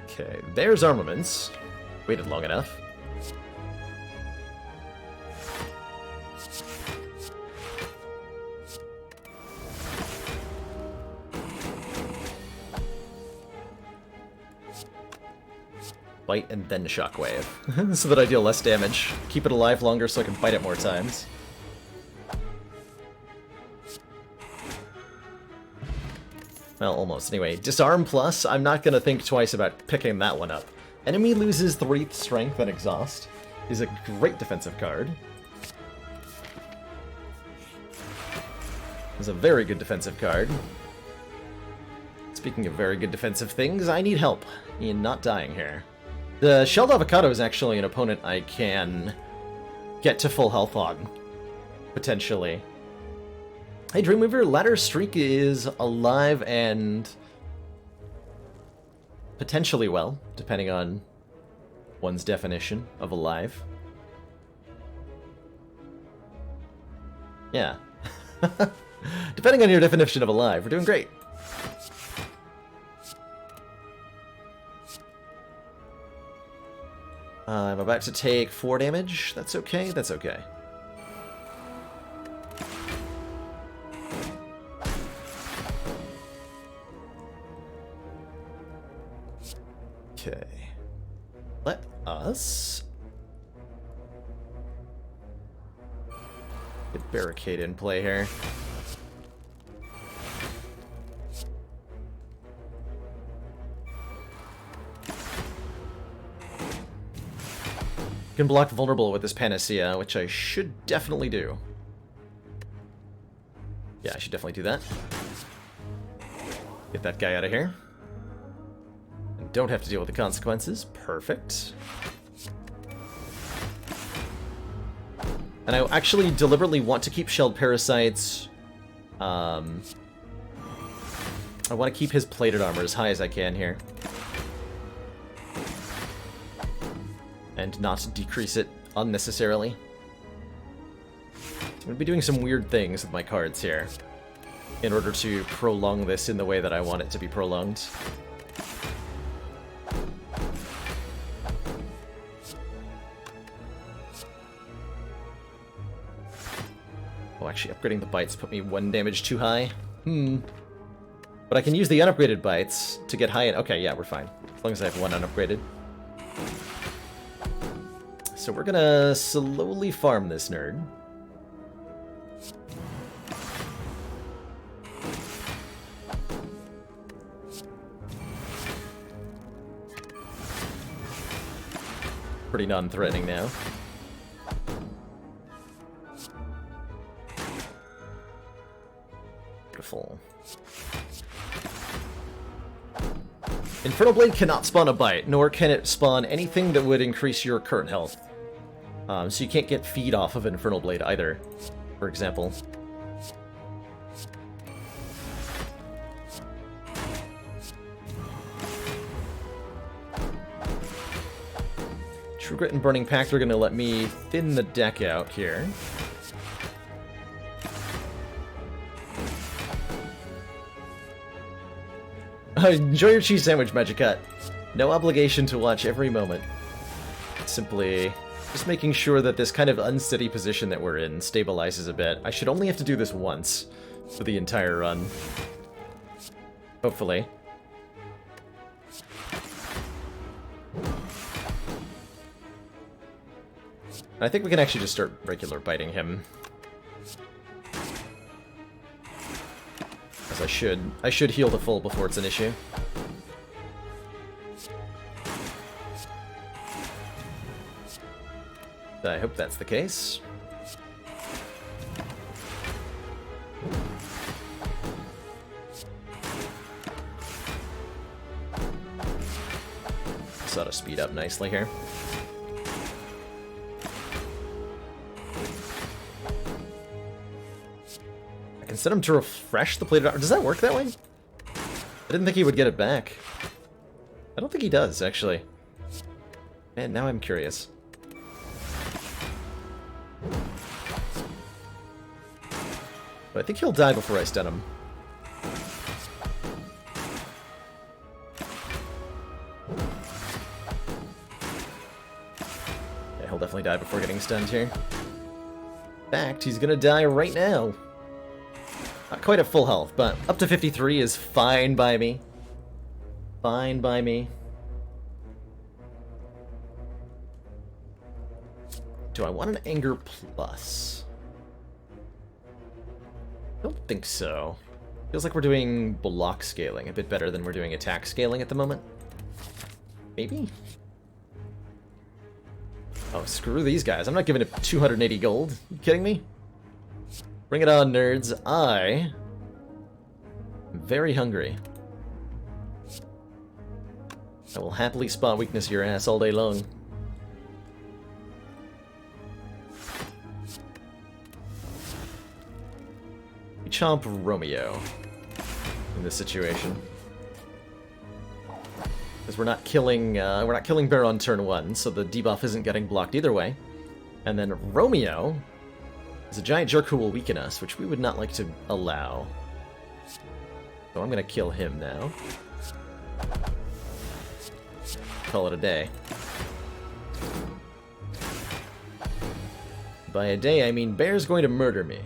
Okay, there's armaments. Waited long enough. Bite and then shockwave, so that I deal less damage. Keep it alive longer so I can bite it more times. Well, almost. Anyway, Disarm Plus, I'm not going to think twice about picking that one up. Enemy loses 3 strength and exhaust is a great defensive card. It's a very good defensive card. Speaking of very good defensive things, I need help in not dying here. The Shelled Avocado is actually an opponent I can get to full health on, potentially. Hey, Dreamweaver, Ladder Streak is alive and potentially well, depending on one's definition of alive. Yeah. Depending on your definition of alive, we're doing great. I'm about to take 4 damage. That's okay, that's okay. Okay. Let us get Barricade in play here. Can block vulnerable with this Panacea, which I should definitely do. Yeah, I should definitely do that. Get that guy out of here. And don't have to deal with the consequences. Perfect. And I actually deliberately want to keep Shelled Parasites. I want to keep his plated armor as high as I can here. and not decrease it unnecessarily. I'm going to be doing some weird things with my cards here in order to prolong this in the way that I want it to be prolonged. Oh, actually, upgrading the bites put me 1 damage too high. But I can use the unupgraded bites to get high. Okay, yeah, we're fine. As long as I have 1 unupgraded. So we're gonna slowly farm this nerd. Pretty non-threatening now. Beautiful. Infernal Blade cannot spawn a bite, nor can it spawn anything that would increase your current health. So you can't get feed off of Infernal Blade either, for example. True Grit and Burning Pact are going to let me thin the deck out here. Enjoy your cheese sandwich, Magic Cut. No obligation to watch every moment. Simply just making sure that this kind of unsteady position that we're in stabilizes a bit. I should only have to do this once for the entire run. Hopefully. I think we can actually just start regular biting him. As I should heal the full before it's an issue. I hope that's the case. This ought to speed up nicely here. I can set him to refresh the plated armor. Does that work that way? I didn't think he would get it back. I don't think he does, actually. Man, now I'm curious. But I think he'll die before I stun him. Yeah, he'll definitely die before getting stunned here. In fact, he's gonna die right now. Not quite at full health, but up to 53 is fine by me. Fine by me. Do I want an Anger Plus? I don't think so. Feels like we're doing block scaling a bit better than we're doing attack scaling at the moment. Maybe? Oh, screw these guys. I'm not giving it 280 gold. You kidding me? Bring it on, nerds. I am very hungry. I will happily spot weakness your ass all day long. We chomp Romeo in this situation. Because we're not killing Bear on turn 1, so the debuff isn't getting blocked either way. And then Romeo is a giant jerk who will weaken us, which we would not like to allow. So I'm gonna kill him now. Call it a day. By a day, I mean Bear's going to murder me.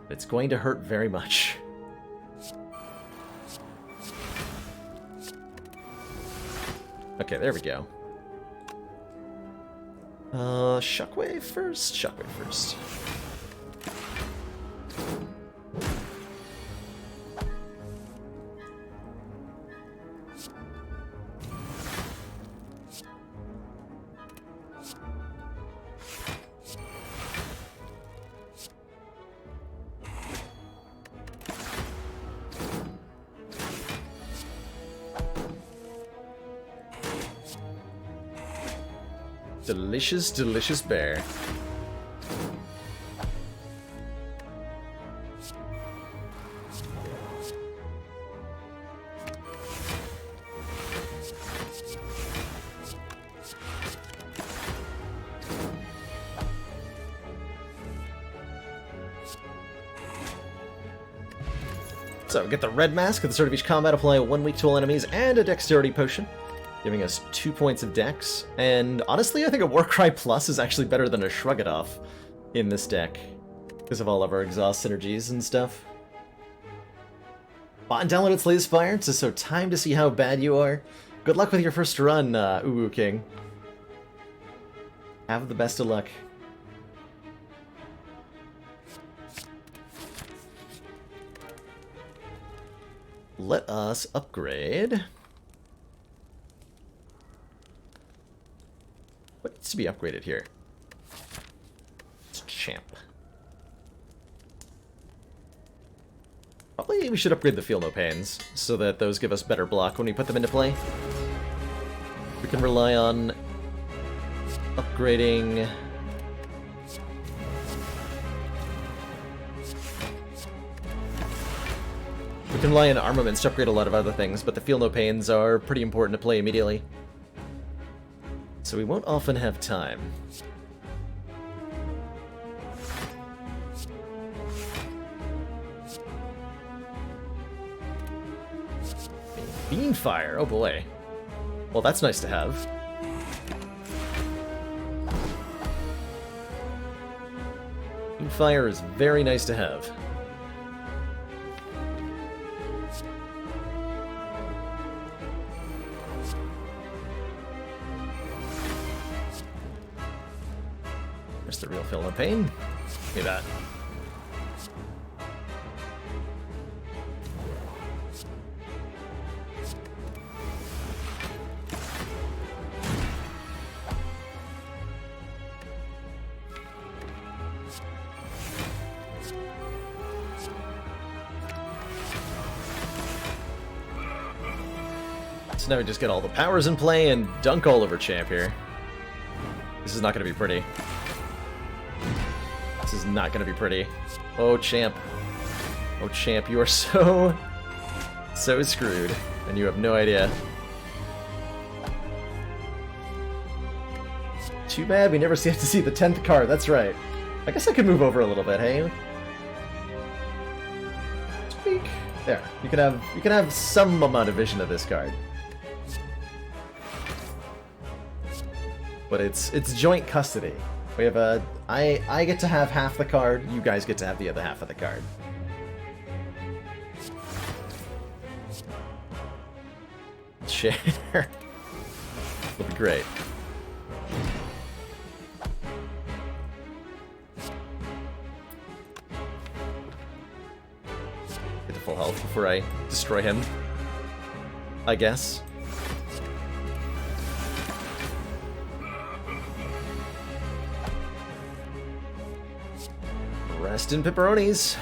It's going to hurt very much. Okay, there we go. Shockwave first? Shockwave first. Delicious, delicious bear. So, get the red mask. At the start of each combat, apply 1 weak to all enemies and a dexterity potion, giving us 2 points of dex. And honestly, I think a Warcry Plus is actually better than a Shrug It Off in this deck, because of all of our exhaust synergies and stuff. Bought and downloaded Slay the Spire, so time to see how bad you are. Good luck with your first run, Uwu King. Have the best of luck. Let us upgrade. What needs to be upgraded here? It's Champ. Probably we should upgrade the Feel No Pains, so that those give us better block when we put them into play. We can rely on upgrading... We can rely on armaments to upgrade a lot of other things, but the Feel No Pains are pretty important to play immediately. So we won't often have time. Beanfire, oh boy. Well, that's nice to have. Beanfire is very nice to have. There's the real Feel No Pain. Give me that. So now we just get all the powers in play and dunk all over Champ here. This is not going to be pretty. This is not going to be pretty. Oh, Champ. Oh, Champ, you are so screwed, and you have no idea. Too bad we never get to see the 10th card, that's right. I guess I could move over a little bit, hey? Tweak. There. You can have some amount of vision of this card. But it's joint custody. We have a... I get to have half the card, you guys get to have the other half of the card. Shader. Will be great. Get to full health before I destroy him, I guess. Rest in pepperonis.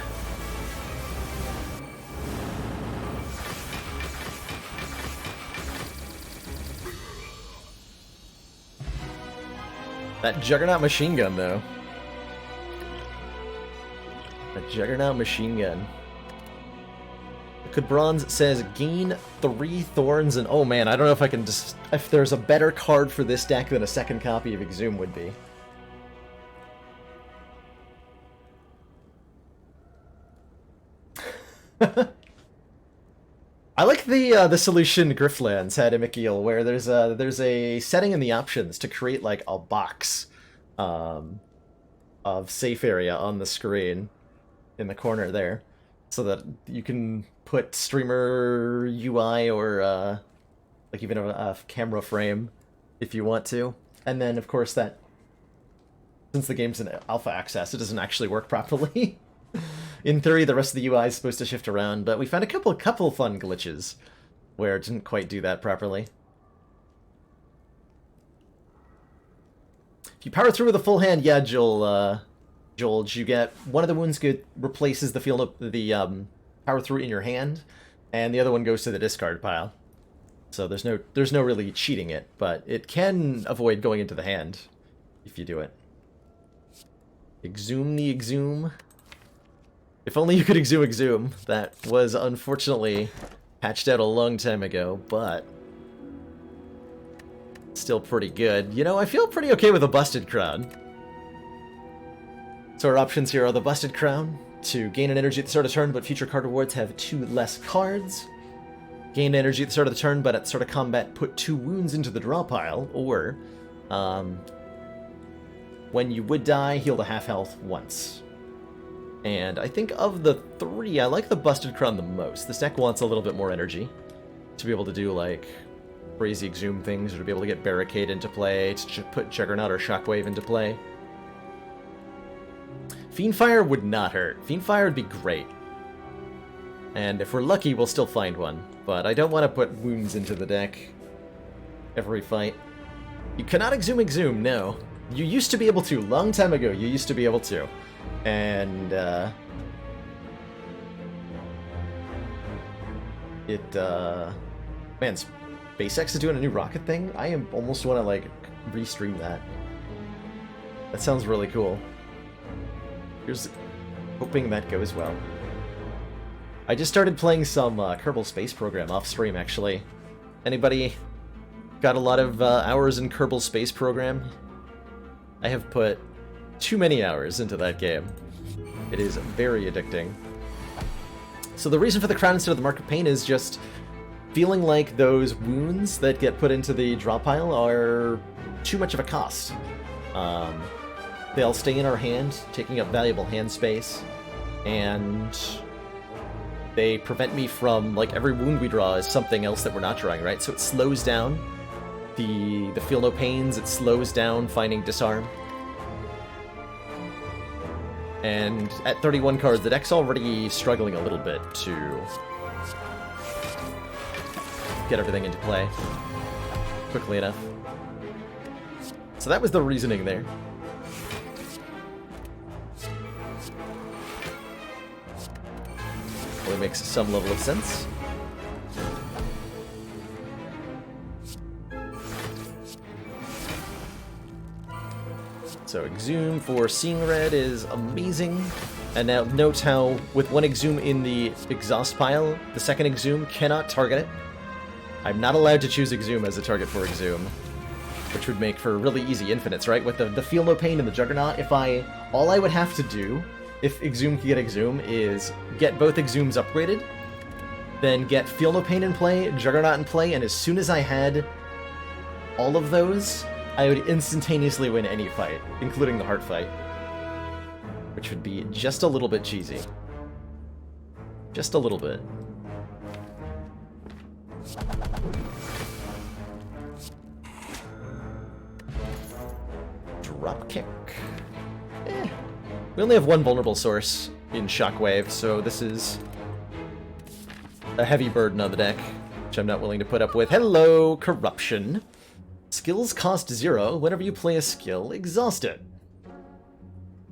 That Juggernaut machine gun, though. That Juggernaut machine gun. Good Bronze says gain 3 thorns and... Oh man, I don't know if I can just... If there's a better card for this deck than a second copy of Exhume would be. I like the solution Grifflands had in McGeel, where there's a setting in the options to create like a box of safe area on the screen in the corner there, so that you can put streamer UI or like even a camera frame if you want to. And then of course that, since the game's in alpha access, it doesn't actually work properly. In theory, the rest of the UI is supposed to shift around, but we found a couple fun glitches where it didn't quite do that properly. If you power through with a full hand, yeah, Joel, you get one of the wounds replaces the power through in your hand, and the other one goes to the discard pile. So there's no really cheating it, but it can avoid going into the hand if you do it. Exhume the Exhume. If only you could Exhume. That was unfortunately patched out a long time ago, but still pretty good. You know, I feel pretty okay with a Busted Crown. So our options here are the Busted Crown, to gain an energy at the start of turn, but future card rewards have 2 less cards. Gain energy at the start of the turn, but at the start of combat, put 2 wounds into the draw pile, or when you would die, heal to half health once. And I think of the 3, I like the Busted Crown the most. This deck wants a little bit more energy to be able to do, like, crazy Exhume things, or to be able to get Barricade into play, to put Juggernaut or Shockwave into play. Fiendfire would not hurt. Fiendfire would be great. And if we're lucky, we'll still find one. But I don't want to put wounds into the deck every fight. You cannot Exhume, no. You used to be able to. Long time ago, you used to be able to. And, man, SpaceX is doing a new rocket thing? I almost want to, like, restream that. That sounds really cool. Here's hoping that goes well. I just started playing some Kerbal Space Program off stream, actually. Anybody got a lot of hours in Kerbal Space Program? I have put too many hours into that game. It is very addicting. So the reason for the crown instead of the Mark of Pain is just feeling like those wounds that get put into the draw pile are too much of a cost. They'll stay in our hand, taking up valuable hand space, and they prevent me from, like, every wound we draw is something else that we're not drawing, right? So it slows down the Feel No Pains, it slows down finding Disarm. And at 31 cards, the deck's already struggling a little bit to get everything into play quickly enough. So that was the reasoning there. It makes some level of sense. So Exhume for Seeing Red is amazing. And now note how with one Exhume in the exhaust pile, the second Exhume cannot target it. I'm not allowed to choose Exhume as a target for Exhume, which would make for really easy infinites, right? With the Feel No Pain and the Juggernaut, all I would have to do if Exhume can get Exhume is get both Exhumes upgraded, then get Feel No Pain in play, Juggernaut in play, and as soon as I had all of those, I would instantaneously win any fight, including the heart fight. Which would be just a little bit cheesy. Just a little bit. Dropkick. We only have one vulnerable source in Shockwave, so this is a heavy burden on the deck, which I'm not willing to put up with. Hello, Corruption. Skills cost 0. Whenever you play a skill, exhaust it.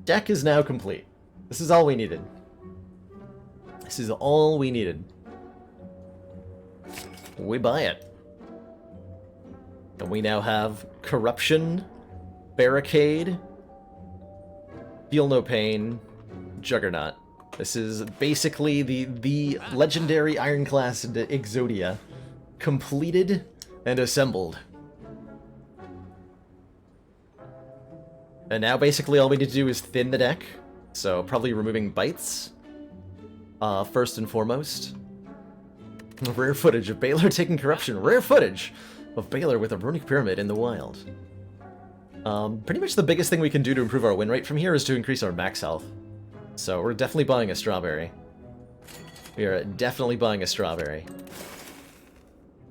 Deck is now complete. This is all we needed. This is all we needed. We buy it. And we now have Corruption, Barricade, Feel No Pain, Juggernaut. This is basically the legendary Ironclad Exodia completed and assembled. And now basically all we need to do is thin the deck, so probably removing bites, first and foremost. Rare footage of Baylor taking Corruption. Rare footage of Baylor with a Runic Pyramid in the wild. Pretty much the biggest thing we can do to improve our win rate from here is to increase our max health. So we're definitely buying a Strawberry. We are definitely buying a Strawberry.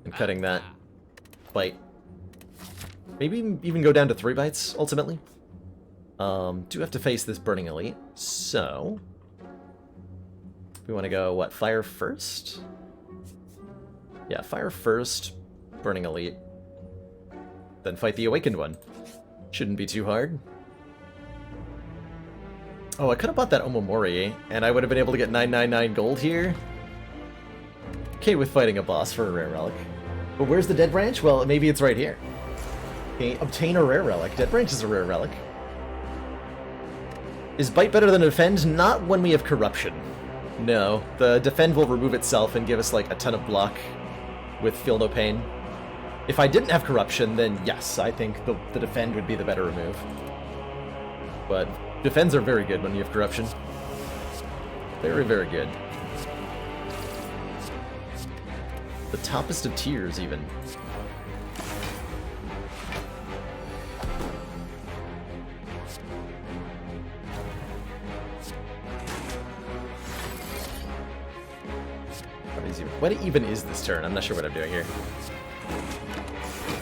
And cutting that bite. Maybe even go down to 3 bites, ultimately. Do have to face this Burning Elite, so we want to go, what, Fire first? Yeah, Fire first, Burning Elite, then fight the Awakened one. Shouldn't be too hard. Oh, I could have bought that Omomori, and I would have been able to get 999 gold here. Okay with fighting a boss for a rare relic. But where's the Dead Branch? Well, maybe it's right here. Okay, obtain a rare relic. Dead Branch is a rare relic. Is Bite better than Defend? Not when we have Corruption. No, the Defend will remove itself and give us, like, a ton of block with Feel No Pain. If I didn't have Corruption, then yes, I think the Defend would be the better remove. But Defends are very good when you have Corruption. Very, very good. The toppest of tiers, even. What even is this turn? I'm not sure what I'm doing here.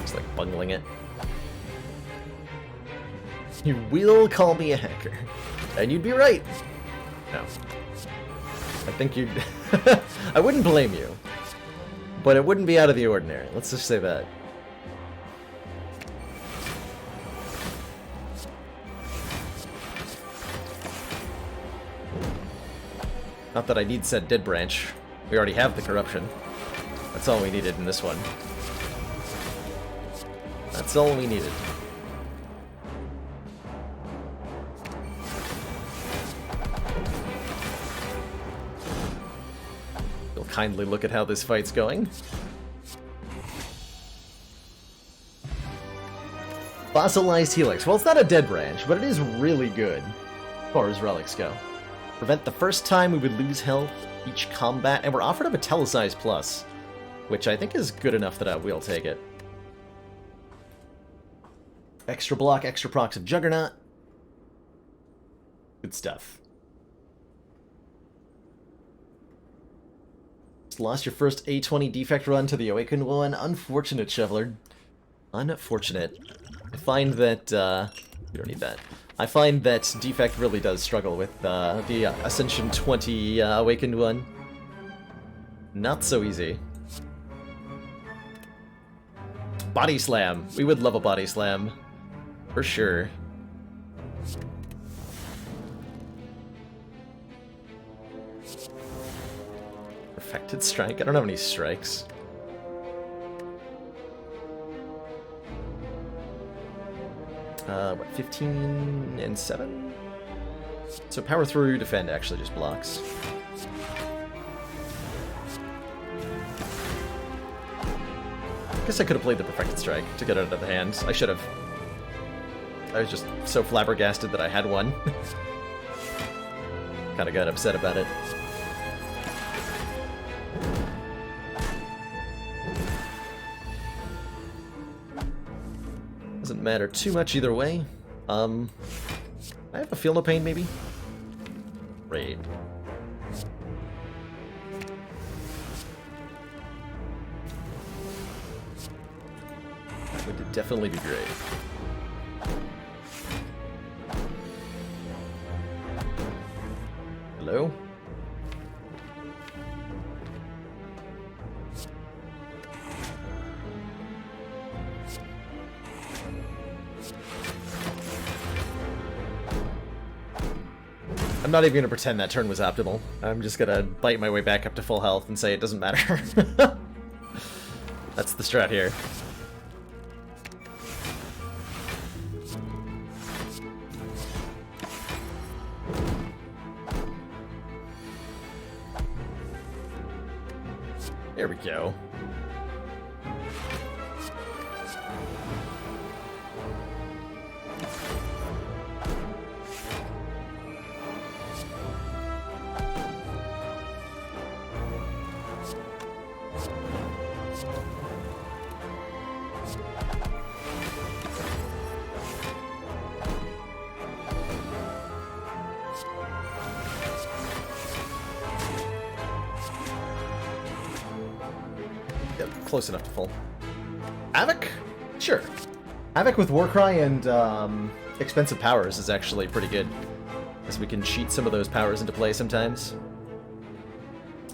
Just like bungling it. You will call me a hacker. And you'd be right. No. I think you'd... I wouldn't blame you. But it wouldn't be out of the ordinary. Let's just say that. Not that I need said dead branch. We already have the corruption. That's all we needed in this one. That's all we needed. You'll kindly look at how this fight's going. Fossilized Helix. Well, it's not a dead branch, but it is really good as far as relics go. Prevent the first time we would lose health each combat, and we're offered a Metallicize Plus, which I think is good enough that I will take it. Extra block, extra procs of Juggernaut. Good stuff. Just lost your first A20 defect run to the Awakened One. Unfortunate, Shoveler. Unfortunate. I find that, you don't need that. I find that Defect really does struggle with the Ascension 20 Awakened One. Not so easy. Body Slam. We would love a Body Slam. For sure. Perfected Strike? I don't have any strikes. What, 15 and 7? So Power Through Defend actually just blocks. I guess I could have played the Perfected Strike to get it out of the hand. I should have. I was just so flabbergasted that I had one. Kinda got upset about it. Doesn't matter too much either way. I have a Feel No Pain, maybe? Raid. That would definitely be great. Hello? I'm not even going to pretend that turn was optimal. I'm just going to bite my way back up to full health and say it doesn't matter. That's the strat here. There we go. Close enough to full. Havoc? Sure. Havoc with Warcry and expensive powers is actually pretty good, as we can cheat some of those powers into play sometimes.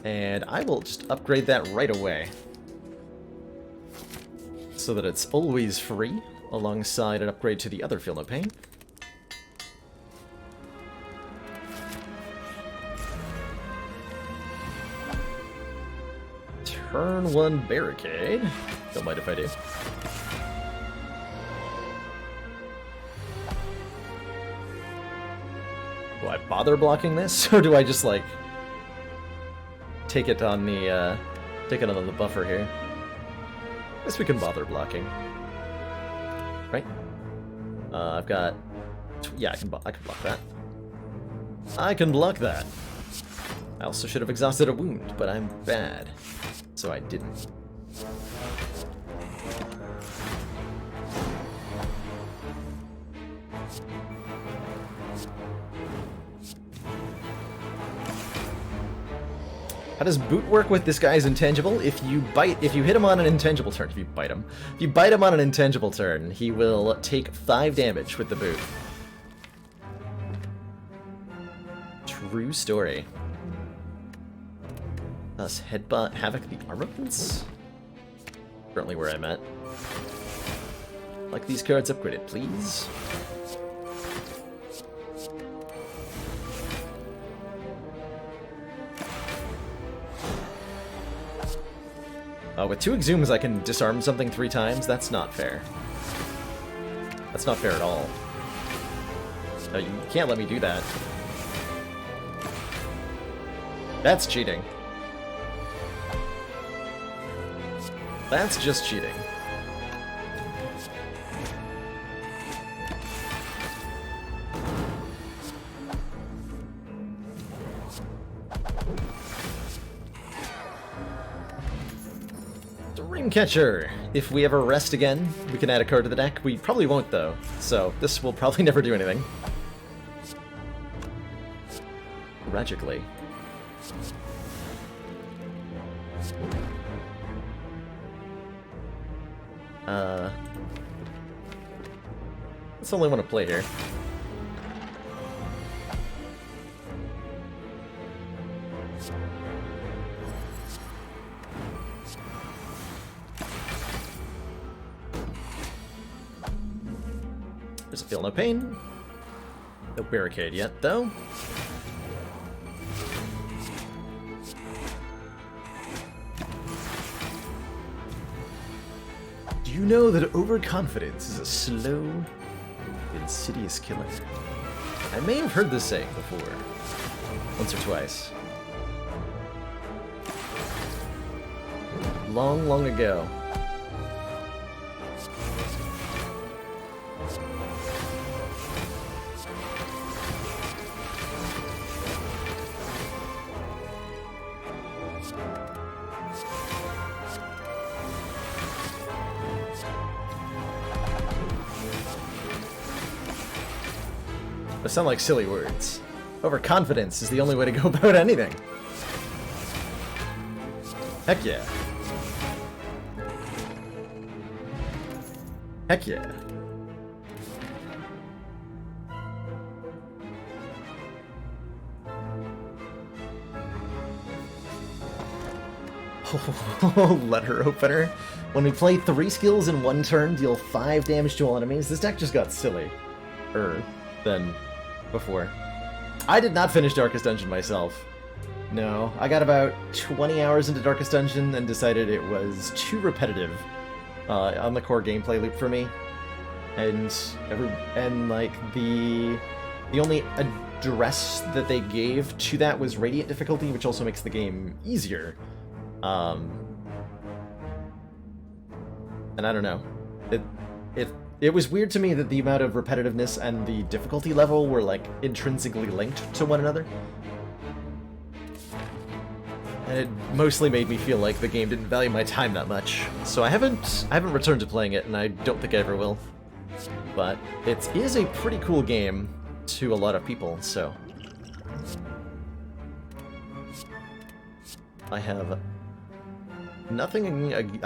And I will just upgrade that right away, so that it's always free, alongside an upgrade to the other Feel No Pain. Turn 1 barricade. Don't mind if I do. Do I bother blocking this, or do I just like take it on the buffer here? I guess we can bother blocking, right? I've got, yeah, I can block that. I can block that. I also should have exhausted a wound, but I'm bad, so I didn't. How does boot work with this guy's intangible? If you hit him on an intangible turn, if you bite him on an intangible turn, he will take 5 damage with the boot. True story. Thus, headbutt, havoc the armaments? Currently where I'm at. Like these cards upgraded, please. With 2 exhumes I can disarm something 3 times? That's not fair. That's not fair at all. You can't let me do that. That's cheating. That's just cheating. Catcher. If we ever rest again, we can add a card to the deck. We probably won't, though, so this will probably never do anything. Tragically. That's the only one to play here. Feel no pain. No barricade yet, though. Do you know that overconfidence is a slow, insidious killer? I may have heard this saying before. Once or twice. Long, long ago. Those sound like silly words. Overconfidence is the only way to go about anything. Heck yeah. Heck yeah. Oh, letter opener. When we play 3 skills in 1 turn, deal 5 damage to all enemies. This deck just got silly. Than before. I did not finish Darkest Dungeon myself. No, I got about 20 hours into Darkest Dungeon and decided it was too repetitive on the core gameplay loop for me. And like the only address that they gave to that was Radiant difficulty, which also makes the game easier. And I don't know. It was weird to me that the amount of repetitiveness and the difficulty level were, like, intrinsically linked to one another. And it mostly made me feel like the game didn't value my time that much. So I haven't returned to playing it, and I don't think I ever will. But it is a pretty cool game to a lot of people, so... I have...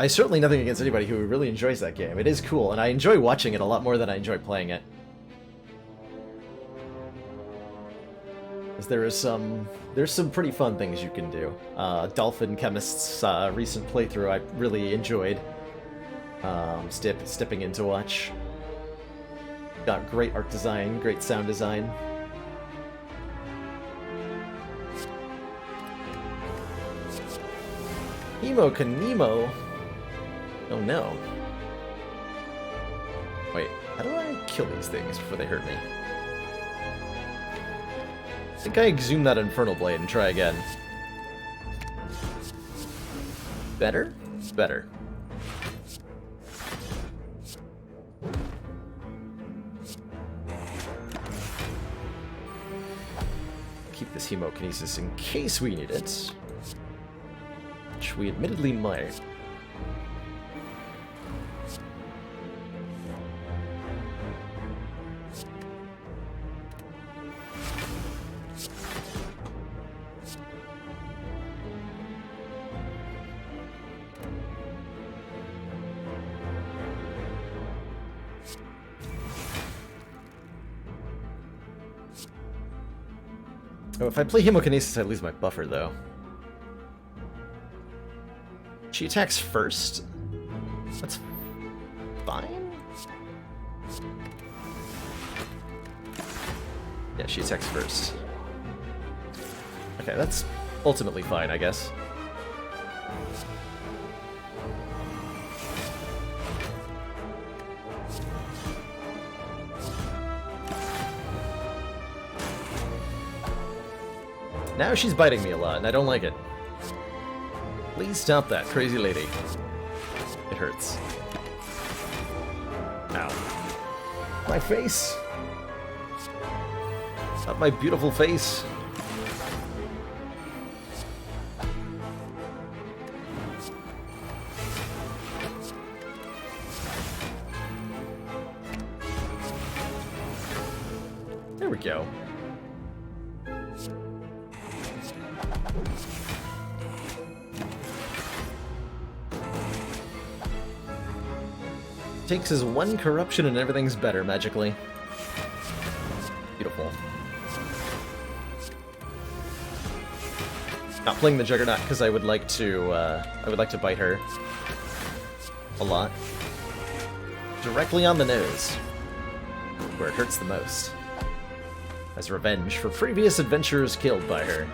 certainly nothing against anybody who really enjoys that game. It is cool, and I enjoy watching it a lot more than I enjoy playing it. Because there's some pretty fun things you can do. Dolphin Chemist's recent playthrough I really enjoyed. Stepping in to watch. Got great art design, great sound design. Emo Kanemo? Oh no. Wait, how do I kill these things before they hurt me? I think I exhume that Infernal Blade and try again. Better? Better. Keep take this hemokinesis in case we need it. Which we admittedly might. Oh, if I play hemokinesis, I lose my buffer, though. She attacks first? That's fine? Yeah, she attacks first. Okay, that's ultimately fine, I guess. Now she's biting me a lot, and I don't like it. Please stop that, crazy lady. It hurts. Ow. My face! Not my beautiful face. There we go. Takes his one corruption and everything's better magically. Beautiful. Not playing the Juggernaut because I would like to bite her a lot. Directly on the nose, where it hurts the most, as revenge for previous adventurers killed by her.